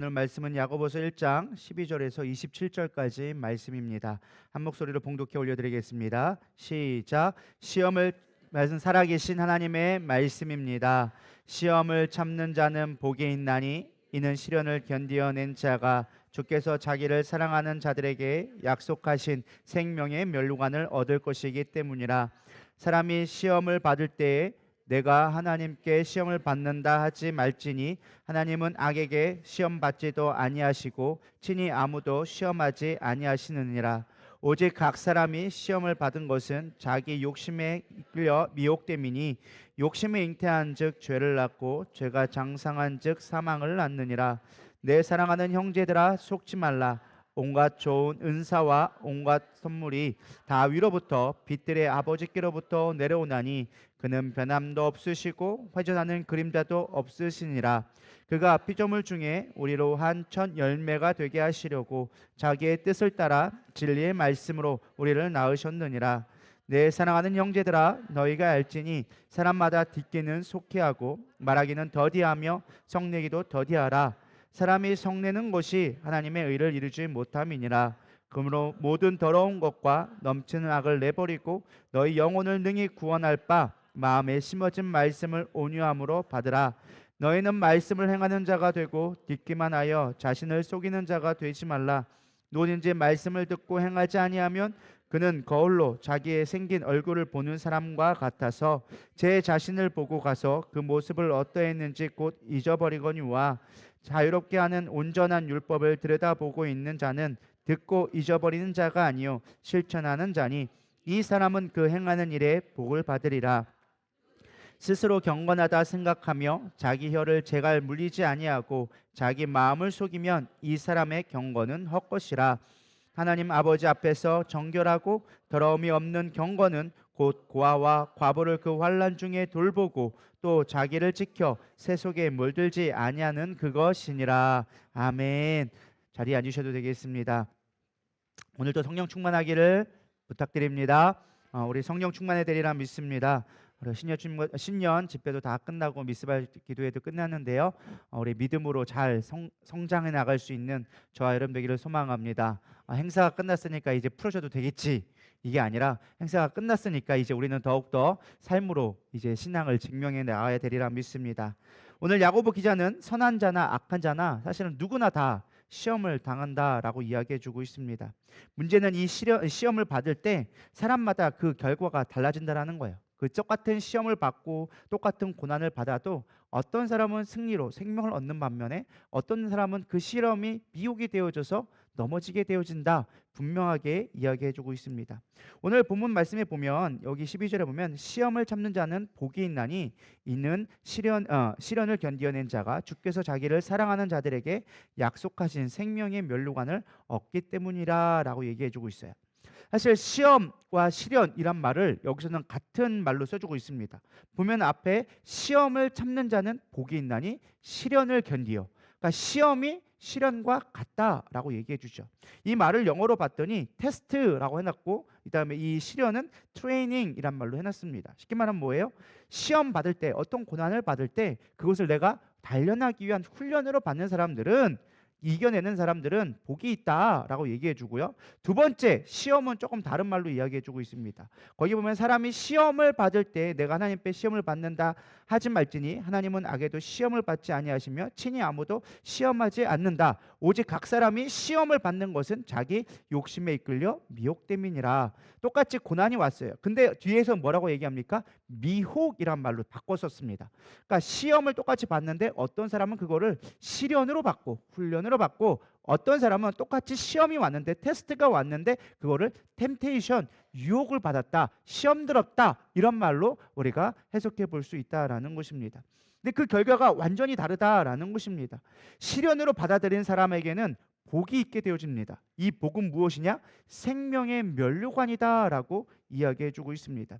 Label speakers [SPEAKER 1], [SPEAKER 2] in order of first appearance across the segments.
[SPEAKER 1] 오늘 말씀은 야고보서 1장 12절에서 27절까지 말씀입니다. 한 목소리로 봉독해 올려드리겠습니다. 시작. 시험을 말씀 살아계신 하나님의 말씀입니다. 시험을 참는 자는 복이 있나니 이는 시련을 견디어낸 자가 주께서 자기를 사랑하는 자들에게 약속하신 생명의 면류관을 얻을 것이기 때문이라. 사람이 시험을 받을 때에 내가 하나님께 시험을 받는다 하지 말지니 하나님은 악에게 시험 받지도 아니하시고 친히 아무도 시험하지 아니하시느니라. 오직 각 사람이 시험을 받은 것은 자기 욕심에 이끌려 미혹됨이니 욕심에 잉태한즉 죄를 낳고 죄가 장성한즉 사망을 낳느니라. 내 사랑하는 형제들아 속지 말라. 온갖 좋은 은사와 온갖 선물이 다 위로부터 빛들의 아버지께로부터 내려오나니 그는 변함도 없으시고 회전하는 그림자도 없으시니라. 그가 피조물 중에 우리로 한 첫 열매가 되게 하시려고 자기의 뜻을 따라 진리의 말씀으로 우리를 낳으셨느니라. 내 사랑하는 형제들아 너희가 알지니 사람마다 듣기는 속히하고 말하기는 더디하며 성내기도 더디하라. 사람이 성내는 것이 하나님의 의를 이루지 못함이니라. 그러므로 모든 더러운 것과 넘치는 악을 내버리고 너희 영혼을 능히 구원할 바 마음에 심어진 말씀을 온유함으로 받으라. 너희는 말씀을 행하는 자가 되고 듣기만 하여 자신을 속이는 자가 되지 말라. 누구든지 말씀을 듣고 행하지 아니하면 그는 거울로 자기의 생긴 얼굴을 보는 사람과 같아서 제 자신을 보고 가서 그 모습을 어떠했는지 곧 잊어버리거니와. 자유롭게 하는 온전한 율법을 들여다보고 있는 자는 듣고 잊어버리는 자가 아니요 실천하는 자니 이 사람은 그 행하는 일에 복을 받으리라. 스스로 경건하다 생각하며 자기 혀를 제갈 물리지 아니하고 자기 마음을 속이면 이 사람의 경건은 헛것이라. 하나님 아버지 앞에서 정결하고 더러움이 없는 경건은 곧 고아와 과부를 그 환난 중에 돌보고 또 자기를 지켜 새 속에 물들지 아니하는 그것이니라. 아멘. 자리에 앉으셔도 되겠습니다. 오늘도 성령 충만하기를 부탁드립니다. 우리 성령 충만해 되리라 믿습니다. 우리 신년 집회도 다 끝나고 미스발 기도회도 끝났는데요. 우리 믿음으로 잘 성장해 나갈 수 있는 저와 여러분 되기를 소망합니다. 행사가 끝났으니까 이제 풀어줘도 되겠지. 이게 아니라 행사가 끝났으니까 이제 우리는 더욱더 삶으로 이제 신앙을 증명해 나가야 되리라 믿습니다. 오늘 야고보 기자는 선한 자나 악한 자나 사실은 누구나 다 시험을 당한다라고 이야기해 주고 있습니다. 문제는 이 시험을 받을 때 사람마다 그 결과가 달라진다라는 거예요. 그 똑같은 시험을 받고 똑같은 고난을 받아도 어떤 사람은 승리로 생명을 얻는 반면에 어떤 사람은 그 시험이 미혹이 되어져서 넘어지게 되어진다. 분명하게 이야기해 주고 있습니다. 오늘 본문 말씀에 보면 여기 12절에 보면 시험을 참는 자는 복이 있나니 이는 시련을 견디어낸 자가 주께서 자기를 사랑하는 자들에게 약속하신 생명의 면류관을 얻기 때문이라 라고 얘기해 주고 있어요. 사실 시험과 시련이란 말을 여기서는 같은 말로 써주고 있습니다. 보면 앞에 시험을 참는 자는 복이 있나니 시련을 견디어. 그러니까 시험이 시련과 같다라고 얘기해 주죠. 이 말을 영어로 봤더니 테스트라고 해놨고 그 다음에 이 시련은 트레이닝이란 말로 해놨습니다. 쉽게 말하면 뭐예요? 시험 받을 때 어떤 고난을 받을 때 그것을 내가 단련하기 위한 훈련으로 받는 사람들은 이겨내는 사람들은 복이 있다라고 얘기해 주고요. 두 번째 시험은 조금 다른 말로 이야기해 주고 있습니다. 거기 보면 사람이 시험을 받을 때 내가 하나님께 시험을 받는다 하지 말지니 하나님은 악에도 시험을 받지 아니하시며 친히 아무도 시험하지 않는다. 오직 각 사람이 시험을 받는 것은 자기 욕심에 이끌려 미혹됨이니라. 똑같이 고난이 왔어요. 근데 뒤에서 뭐라고 얘기합니까? 미혹이란 말로 바꿔 썼습니다. 그러니까 시험을 똑같이 받는데 어떤 사람은 그거를 시련으로 받고 훈련으로 받고 어떤 사람은 똑같이 시험이 왔는데 테스트가 왔는데 그거를 템테이션 유혹을 받았다, 시험 들었다 이런 말로 우리가 해석해 볼 수 있다라는 것입니다. 근데 그 결과가 완전히 다르다라는 것입니다. 시련으로 받아들인 사람에게는 복이 있게 되어집니다. 이 복은 무엇이냐? 생명의 면류관이다라고 이야기해 주고 있습니다.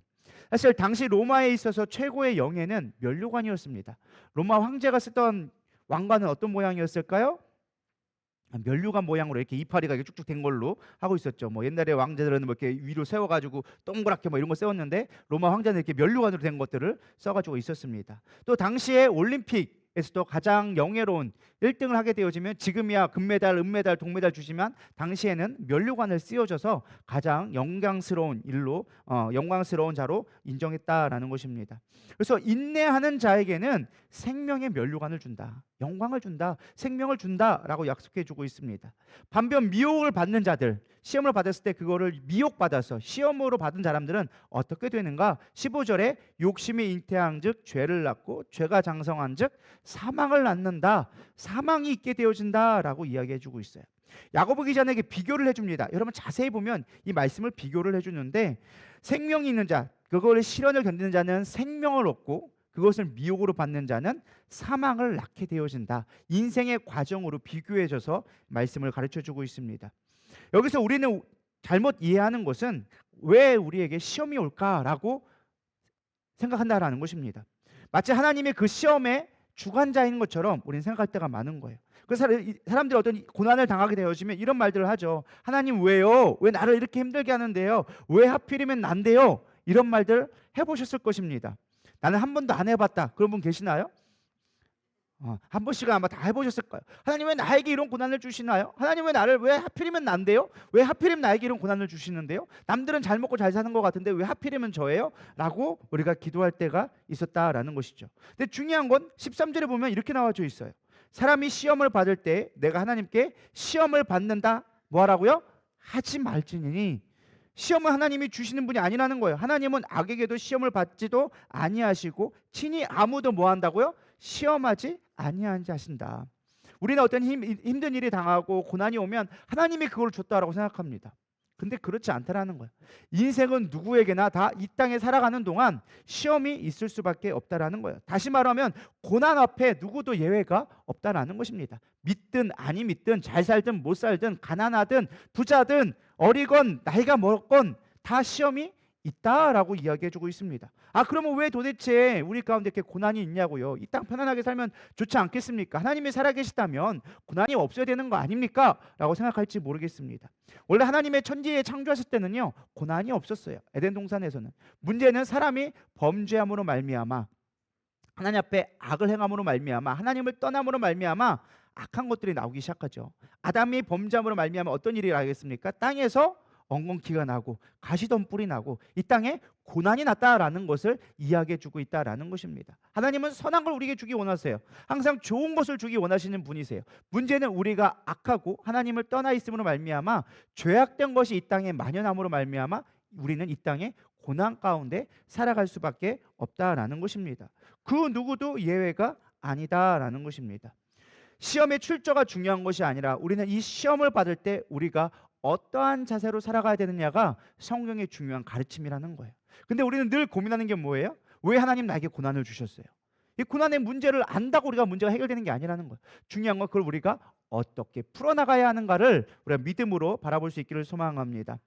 [SPEAKER 1] 사실 당시 로마에 있어서 최고의 영예는 면류관이었습니다. 로마 황제가 쓰던 왕관은 어떤 모양이었을까요? 면류관 모양으로 이렇게 이파리가 이렇게 쭉쭉 된 걸로 하고 있었죠. 뭐 옛날에 왕제들은 뭐 이렇게 위로 세워가지고 동그랗게 뭐 이런 거 세웠는데 로마 황제는 이렇게 면류관으로 된 것들을 써가지고 있었습니다. 또 당시에 올림픽 경기에서도 가장 영예로운 1등을 하게 되어지면 지금이야 금메달, 은메달, 동메달 주지만 당시에는 면류관을 씌워줘서 가장 영광스러운 일로 영광스러운 자로 인정했다라는 것입니다. 그래서 인내하는 자에게는 생명의 면류관을 준다, 영광을 준다, 생명을 준다라고 약속해주고 있습니다. 반면 미혹을 받는 자들, 시험을 받았을 때 그거를 미혹받아서 시험으로 받은 사람들은 어떻게 되는가? 15절에 욕심이 잉태한즉 죄를 낳고 죄가 장성한즉 사망을 낳는다, 사망이 있게 되어진다라고 이야기해주고 있어요. 야고보 기자에게 비교를 해줍니다. 여러분 자세히 보면 이 말씀을 비교를 해주는데, 생명이 있는 자, 그거를 시련을 견디는 자는 생명을 얻고 그것을 미혹으로 받는 자는 사망을 낳게 되어진다. 인생의 과정으로 비교해줘서 말씀을 가르쳐주고 있습니다. 여기서 우리는 잘못 이해하는 것은 왜 우리에게 시험이 올까라고 생각한다라는 것입니다. 마치 하나님의 그 시험의 주관자인 것처럼 우리는 생각할 때가 많은 거예요. 그래서 사람들이 어떤 고난을 당하게 되어지면 이런 말들을 하죠. 하나님 왜요? 왜 나를 이렇게 힘들게 하는데요? 왜 하필이면 난데요? 이런 말들 해보셨을 것입니다. 나는 한 번도 안 해봤다, 그런 분 계시나요? 한 번씩은 아마 다 해보셨을 거예요. 하나님 왜 나에게 이런 고난을 주시나요? 하나님 왜 하필이면 난데요? 왜 하필이면 나에게 이런 고난을 주시는데요? 남들은 잘 먹고 잘 사는 것 같은데 왜 하필이면 저예요? 라고 우리가 기도할 때가 있었다라는 것이죠. 근데 중요한 건 13절에 보면 이렇게 나와져 있어요. 사람이 시험을 받을 때 내가 하나님께 시험을 받는다, 뭐 하라고요? 하지 말지니. 시험은 하나님이 주시는 분이 아니라는 거예요. 하나님은 악에게도 시험을 받지도 아니하시고 친히 아무도 뭐 한다고요? 시험하지 아니하지 하신다. 우리는 어떤 힘든 일이 당하고 고난이 오면 하나님이 그걸 줬다라고 생각합니다. 근데 그렇지 않다라는 거예요. 인생은 누구에게나 다 이 땅에 살아가는 동안 시험이 있을 수밖에 없다라는 거예요. 다시 말하면 고난 앞에 누구도 예외가 없다라는 것입니다. 믿든 아니 믿든 잘 살든 못 살든 가난하든 부자든 어리건 나이가 먹건 다 시험이 있다라고 이야기해주고 있습니다. 그러면 왜 도대체 우리 가운데 이렇게 고난이 있냐고요? 이 땅 편안하게 살면 좋지 않겠습니까? 하나님이 살아계시다면 고난이 없어야 되는 거 아닙니까? 라고 생각할지 모르겠습니다. 원래 하나님의 천지에 창조하실 때는요, 고난이 없었어요. 에덴 동산에서는. 문제는 사람이 범죄함으로 말미암아, 하나님 앞에 악을 행함으로 말미암아, 하나님을 떠남으로 말미암아 악한 것들이 나오기 시작하죠. 아담이 범죄함으로 말미암아 어떤 일이 나겠습니까? 땅에서 엉겅퀴가 나고 가시덤불이 나고 이 땅에 고난이 났다라는 것을 이야기해주고 있다라는 것입니다. 하나님은 선한 걸 우리에게 주기 원하세요. 항상 좋은 것을 주기 원하시는 분이세요. 문제는 우리가 악하고 하나님을 떠나 있음으로 말미암아 죄악된 것이 이 땅에 만연함으로 말미암아 우리는 이 땅에 고난 가운데 살아갈 수밖에 없다라는 것입니다. 그 누구도 예외가 아니다라는 것입니다. 시험의 출처가 중요한 것이 아니라 우리는 이 시험을 받을 때 우리가 어떠한 자세로 살아가야 되느냐가 성경의 중요한 가르침이라는 거예요. 근데 우리는 늘 고민하는 게 뭐예요? 왜 하나님 나에게 고난을 주셨어요? 이 고난의 문제를 안다고 우리가 문제가 해결되는 게 아니라는 거예요. 중요한 건 그걸 우리가 어떻게 풀어나가야 하는가를 우리가 믿음으로 바라볼 수 있기를 소망합니다.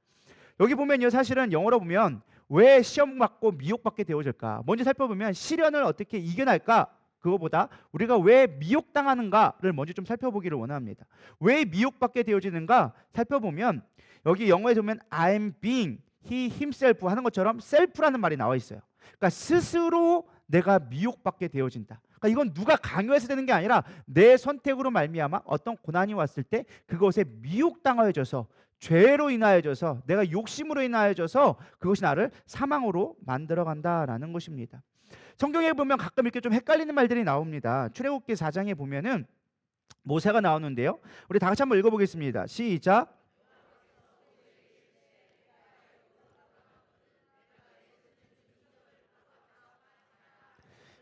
[SPEAKER 1] 여기 보면요, 사실은 영어로 보면 왜 시험 받고 미혹받게 되어질까? 먼저 살펴보면 시련을 어떻게 이겨낼까? 그거보다 우리가 왜 미혹당하는가를 먼저 좀 살펴보기를 원합니다. 왜 미혹받게 되어지는가 살펴보면 여기 영어에 보면 I'm being, he himself 하는 것처럼 self라는 말이 나와 있어요. 그러니까 스스로 내가 미혹받게 되어진다. 그러니까 이건 누가 강요해서 되는 게 아니라 내 선택으로 말미암아 어떤 고난이 왔을 때 그것에 미혹당하여져서 죄로 인하여져서 내가 욕심으로 인하여져서 그것이 나를 사망으로 만들어간다라는 것입니다. 성경에 보면 가끔 이렇게 좀 헷갈리는 말들이 나옵니다. 출애굽기 4장에 보면은 모세가 나오는데요. 우리 다 같이 한번 읽어보겠습니다. 시작.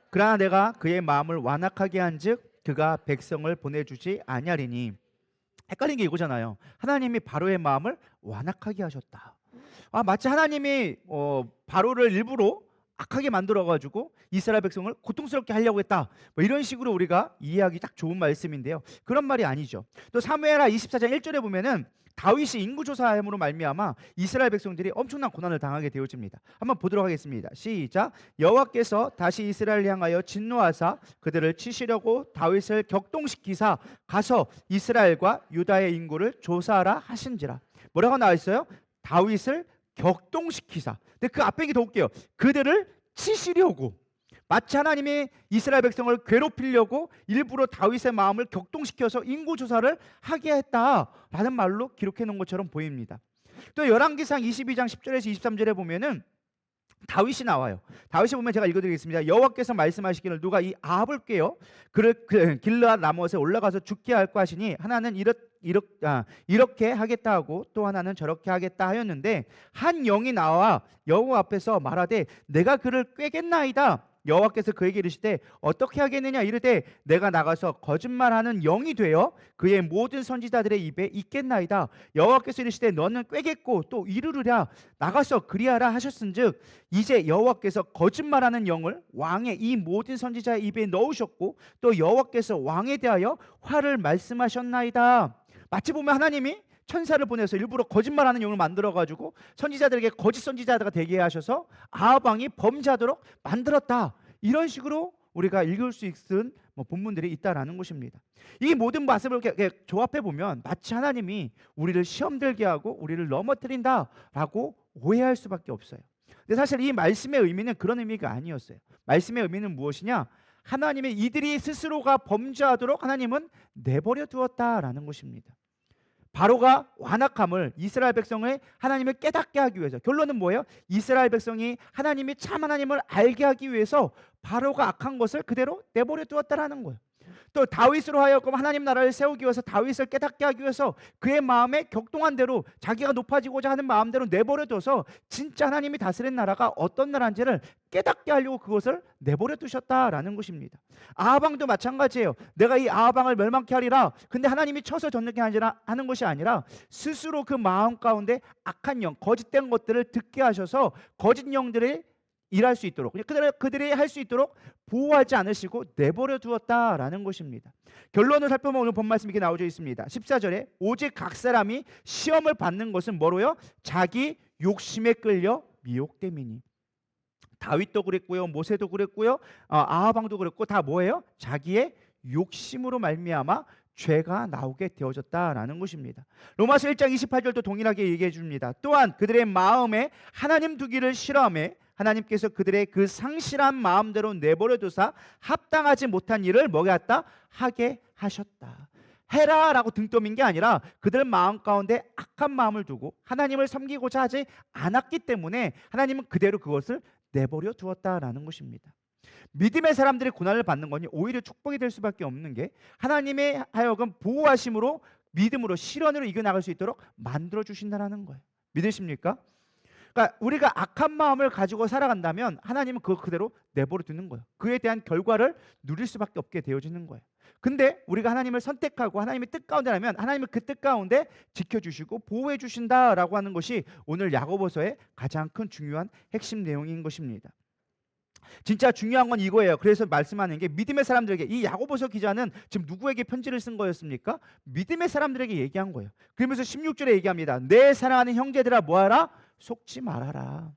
[SPEAKER 1] 그러나 내가 그의 마음을 완악하게 한즉 그가 백성을 보내주지 아니하리니. 헷갈린 게 이거잖아요. 하나님이 바로의 마음을 완악하게 하셨다. 마치 하나님이 바로를 일부러 악하게 만들어가지고 이스라엘 백성을 고통스럽게 하려고 했다, 뭐 이런 식으로 우리가 이해하기 딱 좋은 말씀인데요. 그런 말이 아니죠. 또 사무엘하 24장 1절에 보면은 다윗이 인구조사함으로 말미암아 이스라엘 백성들이 엄청난 고난을 당하게 되어집니다. 한번 보도록 하겠습니다. 시작. 여호와께서 다시 이스라엘을 향하여 진노하사 그들을 치시려고 다윗을 격동시키사 가서 이스라엘과 유다의 인구를 조사하라 하신지라. 뭐라고 나와 있어요? 다윗을 격동시키사. 근데 그 앞에 더 웃겨요. 그들을 치시려고. 마치 하나님이 이스라엘 백성을 괴롭히려고 일부러 다윗의 마음을 격동시켜서 인구조사를 하게 했다라는 말로 기록해 놓은 것처럼 보입니다. 또 열왕기상 22장 10절에서 23절에 보면은 다윗이 나와요. 다윗이 보면 제가 읽어드리겠습니다. 여호와께서 말씀하시기를 누가 이 아합을 꾀어 그를 길르앗 라못에 올라가서 죽게 할까 하시니 하나는 이렇게 하겠다 하고 또 하나는 저렇게 하겠다 하였는데 한 영이 나와 여호와 앞에서 말하되 내가 그를 꾀겠나이다. 여호와께서 그에게 이르시되 어떻게 하겠느냐 이르되 내가 나가서 거짓말하는 영이 되어 그의 모든 선지자들의 입에 있겠나이다. 여호와께서 이르시되 너는 꾀겠고 또 이르르랴 나가서 그리하라 하셨은즉 이제 여호와께서 거짓말하는 영을 왕의 이 모든 선지자의 입에 넣으셨고 또 여호와께서 왕에 대하여 화를 말씀하셨나이다. 마치 보면 하나님이 천사를 보내서 일부러 거짓말하는 영을 만들어가지고 선지자들에게 거짓 선지자가 되게 하셔서 아합 왕이 범죄하도록 만들었다. 이런 식으로 우리가 읽을 수 있는 본문들이 있다라는 것입니다. 이 모든 말씀을 이렇게 조합해 보면 마치 하나님이 우리를 시험 들게 하고 우리를 넘어뜨린다라고 오해할 수밖에 없어요. 근데 사실 이 말씀의 의미는 그런 의미가 아니었어요. 말씀의 의미는 무엇이냐? 하나님의 이들이 스스로가 범죄하도록 하나님은 내버려 두었다라는 것입니다. 바로가 완악함을 이스라엘 백성을 하나님을 깨닫게 하기 위해서, 결론은 뭐예요? 이스라엘 백성이 하나님이 참 하나님을 알게 하기 위해서 바로가 악한 것을 그대로 내버려 두었다라는 거예요. 또 다윗으로 하여금 하나님 나라를 세우기 위해서 다윗을 깨닫게 하기 위해서 그의 마음에 격동한 대로 자기가 높아지고자 하는 마음대로 내버려 둬서 진짜 하나님이 다스린 나라가 어떤 나라인지를 깨닫게 하려고 그것을 내버려 두셨다라는 것입니다. 아합 왕도 마찬가지예요. 내가 이 아합 왕을 멸망케 하리라. 근데 하나님이 쳐서 졌게 하는 것이 아니라 스스로 그 마음 가운데 악한 영, 거짓된 것들을 듣게 하셔서 거짓 영들이 일할 수 있도록 그들이 할 수 있도록 보호하지 않으시고 내버려 두었다라는 것입니다. 결론을 살펴보면 오늘 본 말씀이 이렇게 나오져 있습니다. 14절에 오직 각 사람이 시험을 받는 것은 뭐로요? 자기 욕심에 끌려 미혹됨이니. 다윗도 그랬고요, 모세도 그랬고요, 아합 왕도 그랬고 다 뭐예요? 자기의 욕심으로 말미암아 죄가 나오게 되어졌다라는 것입니다. 로마서 1장 28절도 동일하게 얘기해 줍니다. 또한 그들의 마음에 하나님 두기를 싫어하며 하나님께서 그들의 그 상실한 마음대로 내버려 두사 합당하지 못한 일을 뭐게 했다? 하게 하셨다. 해라라고 등 떠민 게 아니라 그들 마음 가운데 악한 마음을 두고 하나님을 섬기고자 하지 않았기 때문에 하나님은 그대로 그것을 내버려 두었다라는 것입니다. 믿음의 사람들이 고난을 받는 거니 오히려 축복이 될 수밖에 없는 게 하나님의 하여금 보호하심으로 믿음으로 실현으로 이겨나갈 수 있도록 만들어 주신다는 거예요. 믿으십니까? 그러니까 우리가 악한 마음을 가지고 살아간다면 하나님은 그거 그대로 내버려 두는 거예요. 그에 대한 결과를 누릴 수밖에 없게 되어지는 거예요. 근데 우리가 하나님을 선택하고 하나님의 뜻 가운데 라면 하나님은 그 뜻 가운데 지켜주시고 보호해 주신다라고 하는 것이 오늘 야고보서의 가장 큰 중요한 핵심 내용인 것입니다. 진짜 중요한 건 이거예요. 그래서 말씀하는 게 믿음의 사람들에게, 이 야고보서 기자는 지금 누구에게 편지를 쓴 거였습니까? 믿음의 사람들에게 얘기한 거예요. 그러면서 16절에 얘기합니다. 내 사랑하는 형제들아 뭐하라? 속지 말아라.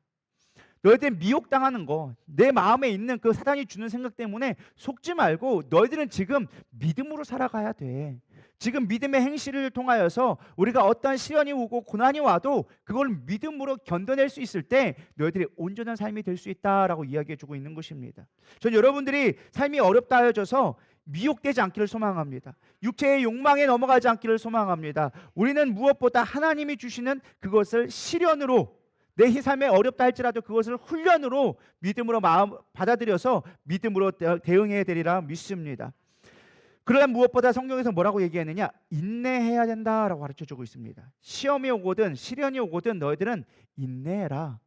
[SPEAKER 1] 너희들 미혹당하는 거, 내 마음에 있는 그 사단이 주는 생각 때문에 속지 말고 너희들은 지금 믿음으로 살아가야 돼. 지금 믿음의 행실을 통하여서 우리가 어떤 시련이 오고 고난이 와도 그걸 믿음으로 견뎌낼 수 있을 때 너희들이 온전한 삶이 될 수 있다라고 이야기해 주고 있는 것입니다. 전 여러분들이 삶이 어렵다 하여져서 미혹되지 않기를 소망합니다. 육체의 욕망에 넘어가지 않기를 소망합니다. 우리는 무엇보다 하나님이 주시는 그것을 시련으로, 내 삶에 어렵다 할지라도 그것을 훈련으로 믿음으로 마음 받아들여서 믿음으로 대응해야 되리라 믿습니다. 그러나 무엇보다 성경에서 뭐라고 얘기하느냐? 인내해야 된다라고 가르쳐주고 있습니다. 시험이 오거든 시련이 오거든 너희들은 인내해라.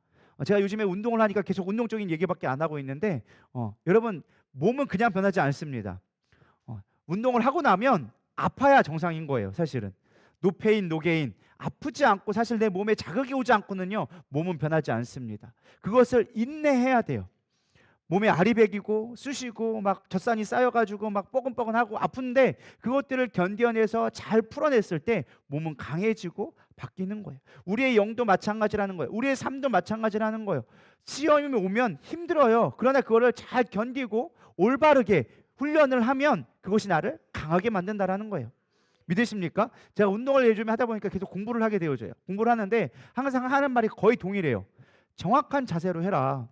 [SPEAKER 1] 제가 요즘에 운동을 하니까 계속 운동적인 얘기밖에 안 하고 있는데 여러분 몸은 그냥 변하지 않습니다. 운동을 하고 나면 아파야 정상인 거예요. 사실은 노페인 노게인, 아프지 않고 사실 내 몸에 자극이 오지 않고는요 몸은 변하지 않습니다. 그것을 인내해야 돼요. 몸에 알이 배기고 쑤시고 막 젖산이 쌓여가지고 막 뻐근뻐근하고 아픈데 그것들을 견뎌내서 잘 풀어냈을 때 몸은 강해지고 바뀌는 거예요. 우리의 영도 마찬가지라는 거예요. 우리의 삶도 마찬가지라는 거예요. 시험이 오면 힘들어요. 그러나 그거를 잘 견디고 올바르게 훈련을 하면 그것이 나를 강하게 만든다라는 거예요. 믿으십니까? 제가 운동을 요즘에 하다 보니까 계속 공부를 하게 되어져요. 공부를 하는데 항상 하는 말이 거의 동일해요. 정확한 자세로 해라.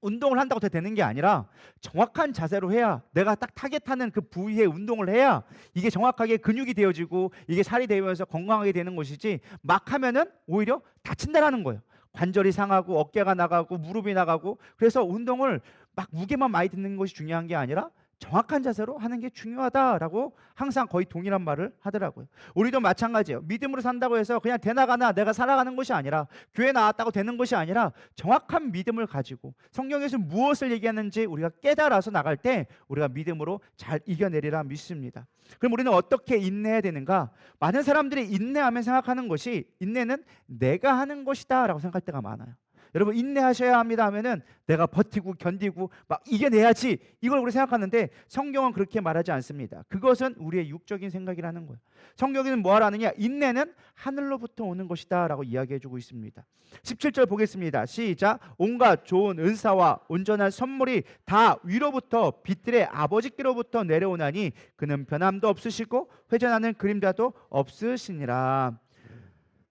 [SPEAKER 1] 운동을 한다고 다 되는 게 아니라 정확한 자세로 해야, 내가 딱 타겟하는 그 부위에 운동을 해야 이게 정확하게 근육이 되어지고 이게 살이 되면서 건강하게 되는 것이지, 막 하면은 오히려 다친다라는 거예요. 관절이 상하고 어깨가 나가고 무릎이 나가고. 그래서 운동을 막 무게만 많이 듣는 것이 중요한 게 아니라 정확한 자세로 하는 게 중요하다라고 항상 거의 동일한 말을 하더라고요. 우리도 마찬가지예요. 믿음으로 산다고 해서 그냥 되나가나 내가 살아가는 것이 아니라, 교회 나왔다고 되는 것이 아니라 정확한 믿음을 가지고 성경에서 무엇을 얘기하는지 우리가 깨달아서 나갈 때 우리가 믿음으로 잘 이겨내리라 믿습니다. 그럼 우리는 어떻게 인내해야 되는가? 많은 사람들이 인내하면 생각하는 것이, 인내는 내가 하는 것이다 라고 생각할 때가 많아요. 여러분, 인내하셔야 합니다 하면은 내가 버티고 견디고 막 이겨내야지, 이걸 우리 생각하는데 성경은 그렇게 말하지 않습니다. 그것은 우리의 육적인 생각이라는 거예요. 성경에는 뭐 하라느냐? 인내는 하늘로부터 오는 것이다 라고 이야기해주고 있습니다. 17절 보겠습니다. 시작. 온갖 좋은 은사와 온전한 선물이 다 위로부터 빛들의 아버지께로부터 내려오나니 그는 변함도 없으시고 회전하는 그림자도 없으시니라.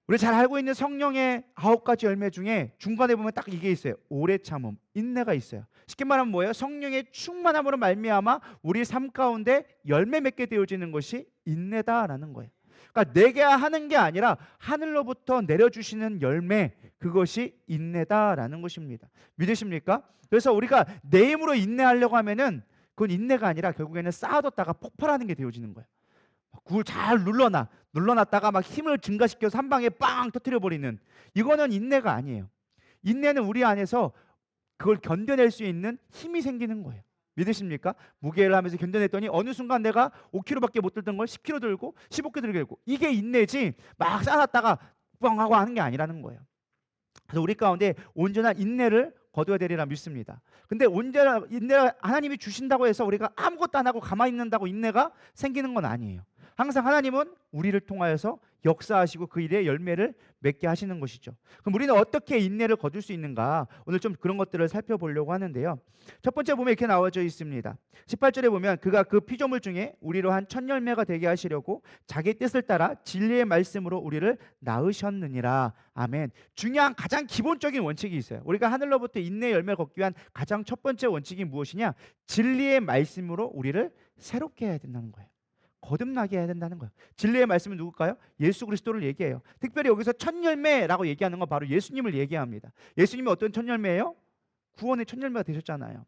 [SPEAKER 1] 우리 잘 알고 있는 성령의 9가지 열매 중에 중간에 보면 딱 이게 있어요. 오래 참음, 인내가 있어요. 쉽게 말하면 뭐예요? 성령의 충만함으로 말미암아 우리 삶 가운데 열매 맺게 되어지는 것이 인내다라는 거예요. 그러니까 내가 하는 게 아니라 하늘로부터 내려주시는 열매, 그것이 인내다라는 것입니다. 믿으십니까? 그래서 우리가 내 힘으로 인내하려고 하면은 그건 인내가 아니라 결국에는 쌓아뒀다가 폭발하는 게 되어지는 거예요. 그걸 잘 눌러놨다가 막 힘을 증가시켜서 한 방에 빵 터뜨려 버리는, 이거는 인내가 아니에요. 인내는 우리 안에서 그걸 견뎌낼 수 있는 힘이 생기는 거예요. 믿으십니까? 무게를 하면서 견뎌냈더니 어느 순간 내가 5kg밖에 못 들던 걸 10kg 들고 15kg 들고, 이게 인내지 막 쌓아놨다가 뻥 하고 하는 게 아니라는 거예요. 그래서 우리 가운데 온전한 인내를 거둬야 되리라 믿습니다. 근데 온전한 인내를 하나님이 주신다고 해서 우리가 아무것도 안 하고 가만히 있는다고 인내가 생기는 건 아니에요. 항상 하나님은 우리를 통하여서 역사하시고 그 일의 열매를 맺게 하시는 것이죠. 그럼 우리는 어떻게 인내를 거둘 수 있는가? 오늘 좀 그런 것들을 살펴보려고 하는데요. 첫 번째 보면 이렇게 나와져 있습니다. 18절에 보면 그가 그 피조물 중에 우리로 한 첫 열매가 되게 하시려고 자기 뜻을 따라 진리의 말씀으로 우리를 낳으셨느니라. 아멘. 중요한 가장 기본적인 원칙이 있어요. 우리가 하늘로부터 인내의 열매를 걷기 위한 가장 첫 번째 원칙이 무엇이냐? 진리의 말씀으로 우리를 새롭게 해야 된다는 거예요. 거듭나게 해야 된다는 거예요. 진리의 말씀은 누굴까요? 예수 그리스도를 얘기해요. 특별히 여기서 첫 열매라고 얘기하는 건 바로 예수님을 얘기합니다. 예수님이 어떤 첫 열매예요? 구원의 첫 열매가 되셨잖아요.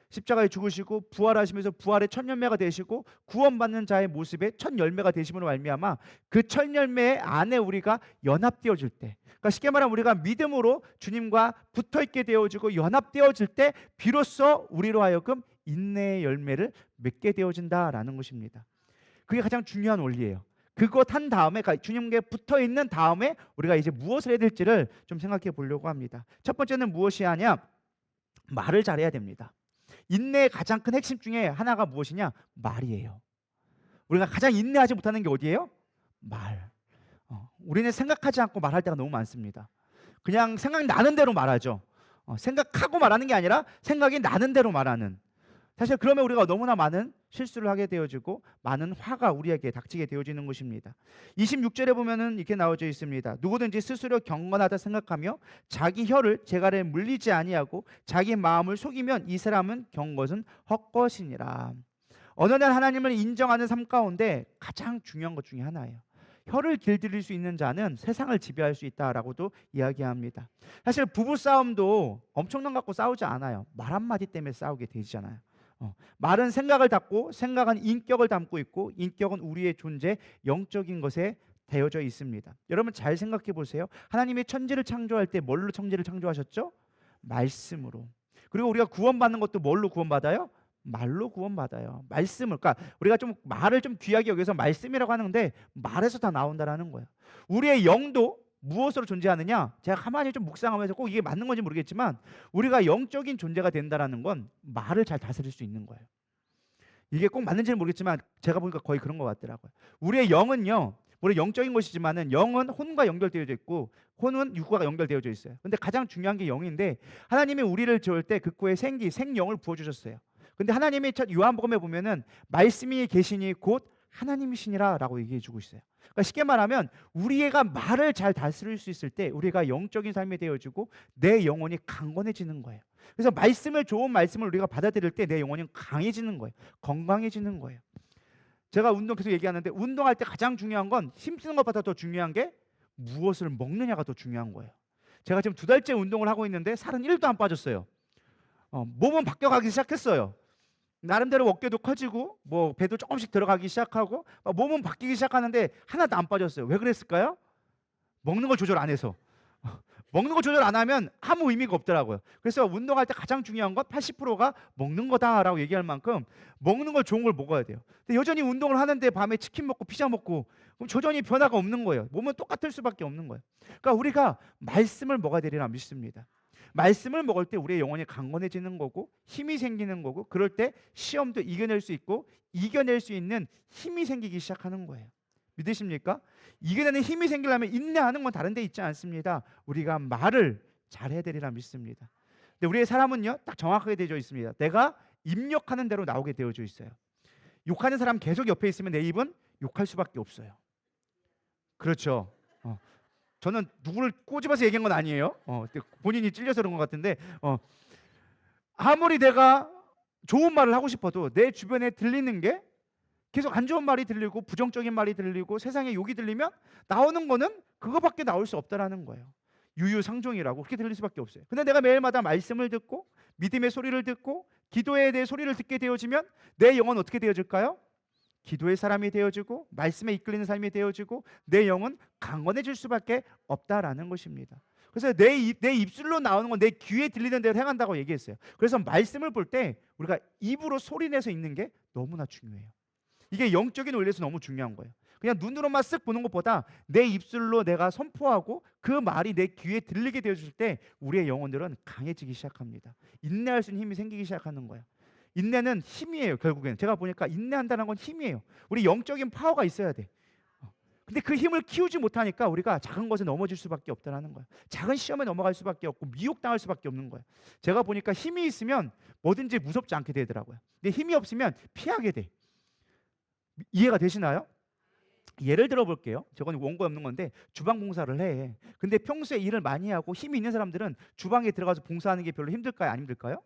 [SPEAKER 1] 십자가에 죽으시고 부활하시면서 부활의 첫 열매가 되시고 구원받는 자의 모습의 첫 열매가 되심으로 말미암아 그 첫 열매 안에 우리가 연합되어질 때, 그러니까 쉽게 말하면 우리가 믿음으로 주님과 붙어있게 되어지고 연합되어질 때 비로소 우리로 하여금 인내의 열매를 맺게 되어진다라는 것입니다. 그게 가장 중요한 원리예요. 그것 한 다음에, 그러니까 주님께 붙어 있는 다음에 우리가 이제 무엇을 해야 될지를 좀 생각해 보려고 합니다. 첫 번째는 무엇이 하냐? 말을 잘해야 됩니다. 인내의 가장 큰 핵심 중에 하나가 무엇이냐? 말이에요. 우리가 가장 인내하지 못하는 게 어디예요? 말. 우리는 생각하지 않고 말할 때가 너무 많습니다. 그냥 생각나는 대로 말하죠. 생각하고 말하는 게 아니라 생각이 나는 대로 말하는. 사실 그러면 우리가 너무나 많은 실수를 하게 되어지고 많은 화가 우리에게 닥치게 되어지는 것입니다. 26절에 보면은 이렇게 나와져 있습니다. 누구든지 스스로 경건하다 생각하며 자기 혀를 재갈에 물리지 아니하고 자기 마음을 속이면 이 사람은 경것은 헛것이니라. 어느 날 하나님을 인정하는 삶 가운데 가장 중요한 것 중에 하나예요. 혀를 길들일 수 있는 자는 세상을 지배할 수 있다라고도 이야기합니다. 사실 부부 싸움도 엄청난 갖고 싸우지 않아요. 말 한마디 때문에 싸우게 되잖아요. 말은 생각을 담고, 생각은 인격을 담고 있고, 인격은 우리의 존재, 영적인 것에 되어져 있습니다. 여러분 잘 생각해 보세요. 하나님이 천지를 창조할 때 뭘로 천지를 창조하셨죠? 말씀으로. 그리고 우리가 구원받는 것도 뭘로 구원받아요? 말로 구원받아요. 말씀을, 그러니까 우리가 좀 말을 좀 귀하게 여기서 말씀이라고 하는데 말에서 다 나온다라는 거예요. 우리의 영도 무엇으로 존재하느냐? 제가 가만히 좀 묵상하면서 꼭 이게 맞는 건지 모르겠지만 우리가 영적인 존재가 된다라는 건 말을 잘 다스릴 수 있는 거예요. 이게 꼭 맞는지는 모르겠지만 제가 보니까 거의 그런 것 같더라고요. 우리의 영은요, 우리 영적인 것이지만은 영은 혼과 연결되어져 있고 혼은 육과 연결되어져 있어요. 근데 가장 중요한 게 영인데 하나님이 우리를 지을 때 그 코에 생기, 생영을 부어주셨어요. 근데 하나님이 첫 요한복음에 보면은 말씀이 계시니 곧 하나님이시니라라고 얘기해 주고 있어요. 그러니까 쉽게 말하면 우리가 말을 잘 다스릴 수 있을 때 우리가 영적인 삶이 되어지고 내 영혼이 강건해지는 거예요. 그래서 좋은 말씀을 우리가 받아들일 때 내 영혼이 강해지는 거예요. 건강해지는 거예요. 제가 운동 계속 얘기하는데 운동할 때 가장 중요한 건 힘쓰는 것보다 더 중요한 게 무엇을 먹느냐가 더 중요한 거예요. 제가 지금 2달째 운동을 하고 있는데 살은 1도 안 빠졌어요. 몸은 바뀌어가기 시작했어요. 나름대로 어깨도 커지고 뭐 배도 조금씩 들어가기 시작하고 몸은 바뀌기 시작하는데 하나도 안 빠졌어요. 왜 그랬을까요? 먹는 걸 조절 안 해서. 먹는 거 조절 안 하면 아무 의미가 없더라고요. 그래서 운동할 때 가장 중요한 건 80%가 먹는 거다라고 얘기할 만큼 먹는 걸 좋은 걸 먹어야 돼요. 근데 여전히 운동을 하는데 밤에 치킨 먹고 피자 먹고 그럼 여전히 변화가 없는 거예요. 몸은 똑같을 수밖에 없는 거예요. 그러니까 우리가 말씀을 먹어야 되리라 믿습니다. 말씀을 먹을 때 우리의 영혼이 강건해지는 거고 힘이 생기는 거고 그럴 때 시험도 이겨낼 수 있고 이겨낼 수 있는 힘이 생기기 시작하는 거예요. 믿으십니까? 이겨내는 힘이 생기려면 인내하는 건 다른 데 있지 않습니다. 우리가 말을 잘해야 되리라 믿습니다. 근데 우리의 사람은요 딱 정확하게 되어져 있습니다. 내가 입력하는 대로 나오게 되어져 있어요. 욕하는 사람 계속 옆에 있으면 내 입은 욕할 수밖에 없어요. 그렇죠. 저는 누구를 꼬집어서 얘기한 건 아니에요. 본인이 찔려서 그런 것 같은데 아무리 내가 좋은 말을 하고 싶어도 내 주변에 들리는 게 계속 안 좋은 말이 들리고 부정적인 말이 들리고 세상에 욕이 들리면 나오는 거는 그거밖에 나올 수 없다라는 거예요. 유유상종이라고 그렇게 들릴 수밖에 없어요. 근데 내가 매일마다 말씀을 듣고 믿음의 소리를 듣고 기도에 대해 소리를 듣게 되어지면 내 영은 어떻게 되어질까요? 기도의 사람이 되어지고 말씀에 이끌리는 삶이 되어지고 내 영은 강건해질 수밖에 없다라는 것입니다. 그래서 내 입술로 나오는 건 내 귀에 들리는 대로 행한다고 얘기했어요. 그래서 말씀을 볼 때 우리가 입으로 소리내서 읽는 게 너무나 중요해요. 이게 영적인 원리에서 너무 중요한 거예요. 그냥 눈으로만 쓱 보는 것보다 내 입술로 내가 선포하고 그 말이 내 귀에 들리게 되어질 때 우리의 영혼들은 강해지기 시작합니다. 인내할 수 있는 힘이 생기기 시작하는 거예요. 인내는 힘이에요. 결국에는 제가 보니까 인내한다는 건 힘이에요. 우리 영적인 파워가 있어야 돼. 근데 그 힘을 키우지 못하니까 우리가 작은 것에 넘어질 수밖에 없다는 거예요. 작은 시험에 넘어갈 수밖에 없고 미혹당할 수밖에 없는 거예요. 제가 보니까 힘이 있으면 뭐든지 무섭지 않게 되더라고요. 근데 힘이 없으면 피하게 돼. 이해가 되시나요? 예를 들어 볼게요. 저건 원고 없는 건데 주방 봉사를 해. 근데 평소에 일을 많이 하고 힘이 있는 사람들은 주방에 들어가서 봉사하는 게 별로 힘들까요? 안 힘들까요?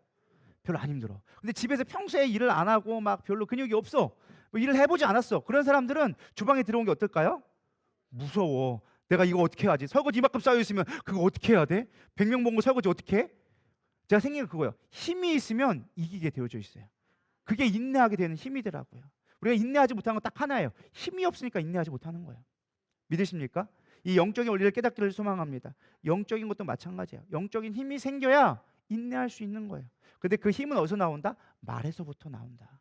[SPEAKER 1] 별로 안 힘들어. 근데 집에서 평소에 일을 안 하고 막 별로 근육이 없어. 뭐 일을 해보지 않았어. 그런 사람들은 주방에 들어온 게 어떨까요? 무서워. 내가 이거 어떻게 하지? 설거지 이만큼 쌓여 있으면 그거 어떻게 해야 돼? 100명 본 거 설거지 어떻게 해? 제가 생긴 게 그거예요. 힘이 있으면 이기게 되어져 있어요. 그게 인내하게 되는 힘이더라고요. 우리가 인내하지 못하는 건 딱 하나예요. 힘이 없으니까 인내하지 못하는 거예요. 믿으십니까? 이 영적인 원리를 깨닫기를 소망합니다. 영적인 것도 마찬가지예요. 영적인 힘이 생겨야 인내할 수 있는 거예요. 근데 그 힘은 어디서 나온다? 말에서부터 나온다.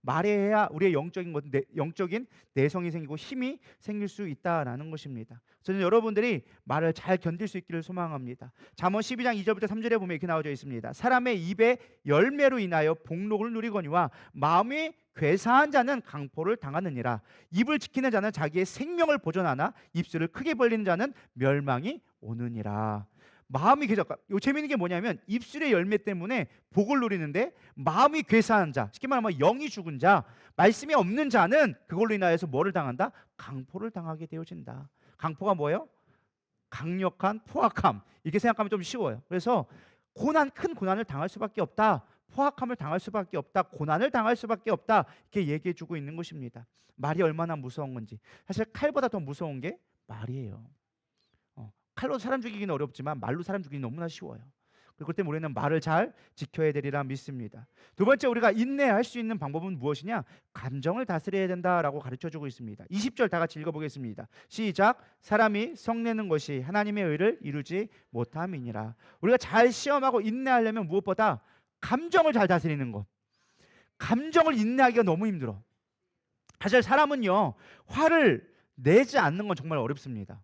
[SPEAKER 1] 말해야 우리의 영적인 내성이 생기고 힘이 생길 수 있다라는 것입니다. 저는 여러분들이 말을 잘 견딜 수 있기를 소망합니다. 잠언 12장 2절부터 3절에 보면 이렇게 나와져 있습니다. 사람의 입의 열매로 인하여 복록을 누리거니와 마음이 괴사한 자는 강포를 당하느니라. 입을 지키는 자는 자기의 생명을 보존하나 입술을 크게 벌리는 자는 멸망이 오느니라. 마음이 요 재미있는 게 뭐냐면 입술의 열매 때문에 복을 누리는데 마음이 괴사한 자, 쉽게 말하면 영이 죽은 자, 말씀이 없는 자는 그걸로 인하여서 뭐를 당한다? 강포를 당하게 되어진다. 강포가 뭐예요? 강력한 포악함. 이렇게 생각하면 좀 쉬워요. 그래서 큰 고난을 당할 수밖에 없다. 포악함을 당할 수밖에 없다. 고난을 당할 수밖에 없다. 이렇게 얘기해 주고 있는 것입니다. 말이 얼마나 무서운 건지. 사실 칼보다 더 무서운 게 말이에요. 칼로 사람 죽이기는 어렵지만 말로 사람 죽이기 너무나 쉬워요. 그렇기 때문에 우리는 말을 잘 지켜야 되리라 믿습니다. 두 번째, 우리가 인내할 수 있는 방법은 무엇이냐? 감정을 다스려야 된다라고 가르쳐주고 있습니다. 20절 다 같이 읽어보겠습니다. 시작. 사람이 성내는 것이 하나님의 의를 이루지 못함이니라. 우리가 잘 시험하고 인내하려면 무엇보다 감정을 잘 다스리는 것. 감정을 인내하기가 너무 힘들어. 사실 사람은요, 화를 내지 않는 건 정말 어렵습니다.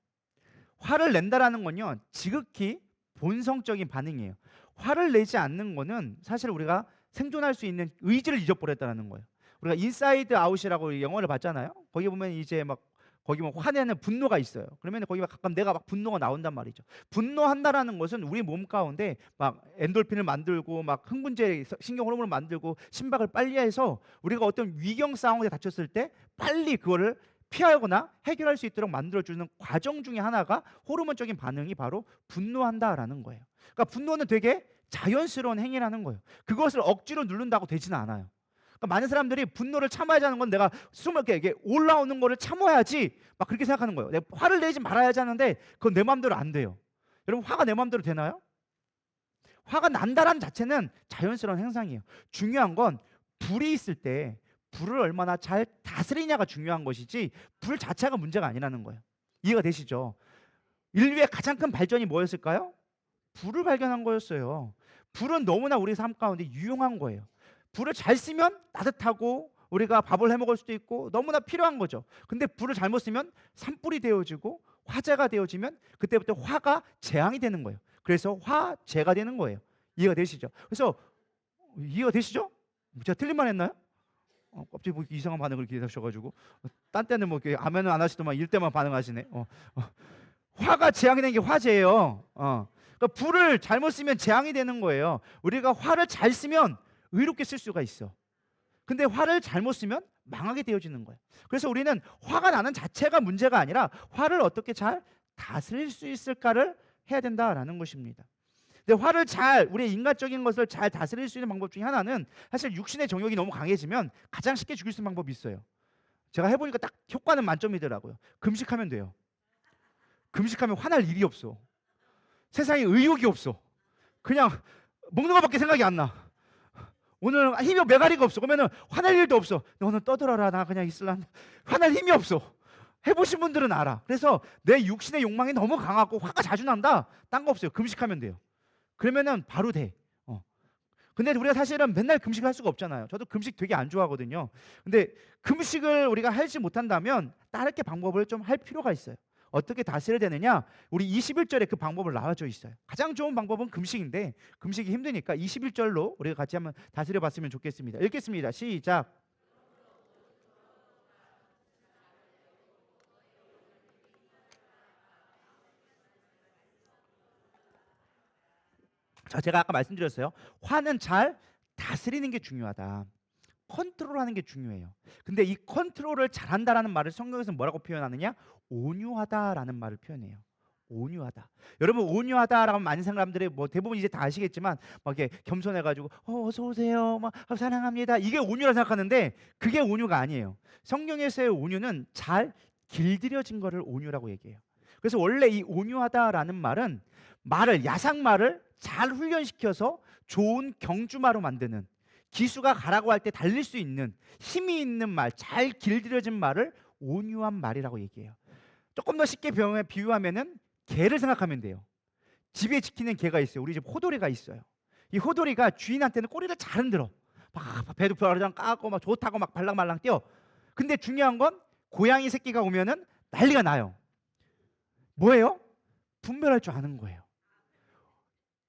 [SPEAKER 1] 화를 낸다라는 건요, 지극히 본성적인 반응이에요. 화를 내지 않는 거는 사실 우리가 생존할 수 있는 의지를 잊어버렸다는 거예요. 우리가 인사이드 아웃이라고 영화를 봤잖아요. 거기 보면 이제 막 거기 뭐 화내는 분노가 있어요. 그러면 거기 가끔 내가 막 분노가 나온단 말이죠. 분노한다라는 것은 우리 몸 가운데 막 엔돌핀을 만들고 막 흥분제 신경 호르몬을 만들고 심박을 빨리 해서 우리가 어떤 위경 상황에 닥쳤을 때 빨리 그거를 피하거나 해결할 수 있도록 만들어주는 과정 중에 하나가 호르몬적인 반응이 바로 분노한다라는 거예요. 그러니까 분노는 되게 자연스러운 행위라는 거예요. 그것을 억지로 누른다고 되지는 않아요. 그러니까 많은 사람들이 분노를 참아야지 하는 건 내가 숨을 이렇게 올라오는 거를 참아야지 막 그렇게 생각하는 거예요. 내가 화를 내지 말아야지 하는데 그건 내 마음대로 안 돼요. 여러분 화가 내 마음대로 되나요? 화가 난다라는 자체는 자연스러운 현상이에요. 중요한 건 불이 있을 때 불을 얼마나 잘 다스리냐가 중요한 것이지 불 자체가 문제가 아니라는 거예요. 이해가 되시죠? 인류의 가장 큰 발전이 뭐였을까요? 불을 발견한 거였어요. 불은 너무나 우리 삶 가운데 유용한 거예요. 불을 잘 쓰면 따뜻하고 우리가 밥을 해 먹을 수도 있고 너무나 필요한 거죠. 근데 불을 잘못 쓰면 산불이 되어지고 화재가 되어지면 그때부터 화가 재앙이 되는 거예요. 그래서 화재가 되는 거예요. 이해가 되시죠? 그래서 이해가 되시죠? 제가 틀린 말 했나요? 갑자기 뭐 이상한 반응을 기대하셔가지고 딴 때는 뭐 이렇게 아멘은 안 하시더만 일 때만 반응하시네. 화가 재앙이 되는 게 화재예요. 그러니까 불을 잘못 쓰면 재앙이 되는 거예요. 우리가 화를 잘 쓰면 의롭게 쓸 수가 있어. 근데 화를 잘못 쓰면 망하게 되어지는 거예요. 그래서 우리는 화가 나는 자체가 문제가 아니라 화를 어떻게 잘 다스릴 수 있을까를 해야 된다라는 것입니다. 근데 화를 잘 우리의 인간적인 것을 잘 다스릴 수 있는 방법 중에 하나는 사실 육신의 정욕이 너무 강해지면 가장 쉽게 죽일 수 있는 방법이 있어요. 제가 해보니까 딱 효과는 만점이더라고요. 금식하면 돼요. 금식하면 화날 일이 없어. 세상에 의욕이 없어. 그냥 먹는 것밖에 생각이 안 나. 오늘 힘이 메가리가 없어. 그러면은 화날 일도 없어. 너는 떠들어라. 나 그냥 있을라. 화날 힘이 없어. 해보신 분들은 알아. 그래서 내 육신의 욕망이 너무 강하고 화가 자주 난다. 딴 거 없어요. 금식하면 돼요. 그러면은 바로 돼. 근데 우리가 사실은 맨날 금식을 할 수가 없잖아요. 저도 금식 되게 안 좋아하거든요. 근데 금식을 우리가 하지 못한다면 다르게 방법을 좀 할 필요가 있어요. 어떻게 다스려야 되느냐? 우리 21절에 그 방법을 나와져 있어요. 가장 좋은 방법은 금식인데 금식이 힘드니까 21절로 우리가 같이 한번 다스려 봤으면 좋겠습니다. 읽겠습니다. 시작. 자, 제가 아까 말씀드렸어요. 화는 잘 다스리는 게 중요하다. 컨트롤하는 게 중요해요. 근데 이 컨트롤을 잘한다라는 말을 성경에서 뭐라고 표현하느냐? 온유하다라는 말을 표현해요. 온유하다. 여러분 온유하다라고 하면 많은 사람들이 뭐 대부분 이제 다 아시겠지만 막 이렇게 겸손해가지고 어서 오세요, 막 사랑합니다. 이게 온유라 생각하는데 그게 온유가 아니에요. 성경에서의 온유는 잘 길들여진 거를 온유라고 얘기해요. 그래서 원래 이 온유하다라는 말은 말을 야상말을 잘 훈련시켜서 좋은 경주마로 만드는 기수가 가라고 할 때 달릴 수 있는 힘이 있는 말, 잘 길들여진 말을 온유한 말이라고 얘기해요. 조금 더 쉽게 비유하면은 개를 생각하면 돼요. 집에 지키는 개가 있어요. 우리 집 호돌이가 있어요. 이 호돌이가 주인한테는 꼬리를 잘 흔들어. 막 배도 벼르장 까고 막 좋다고 막 발랑발랑 뛰어. 근데 중요한 건 고양이 새끼가 오면은 난리가 나요. 뭐예요? 분별할 줄 아는 거예요.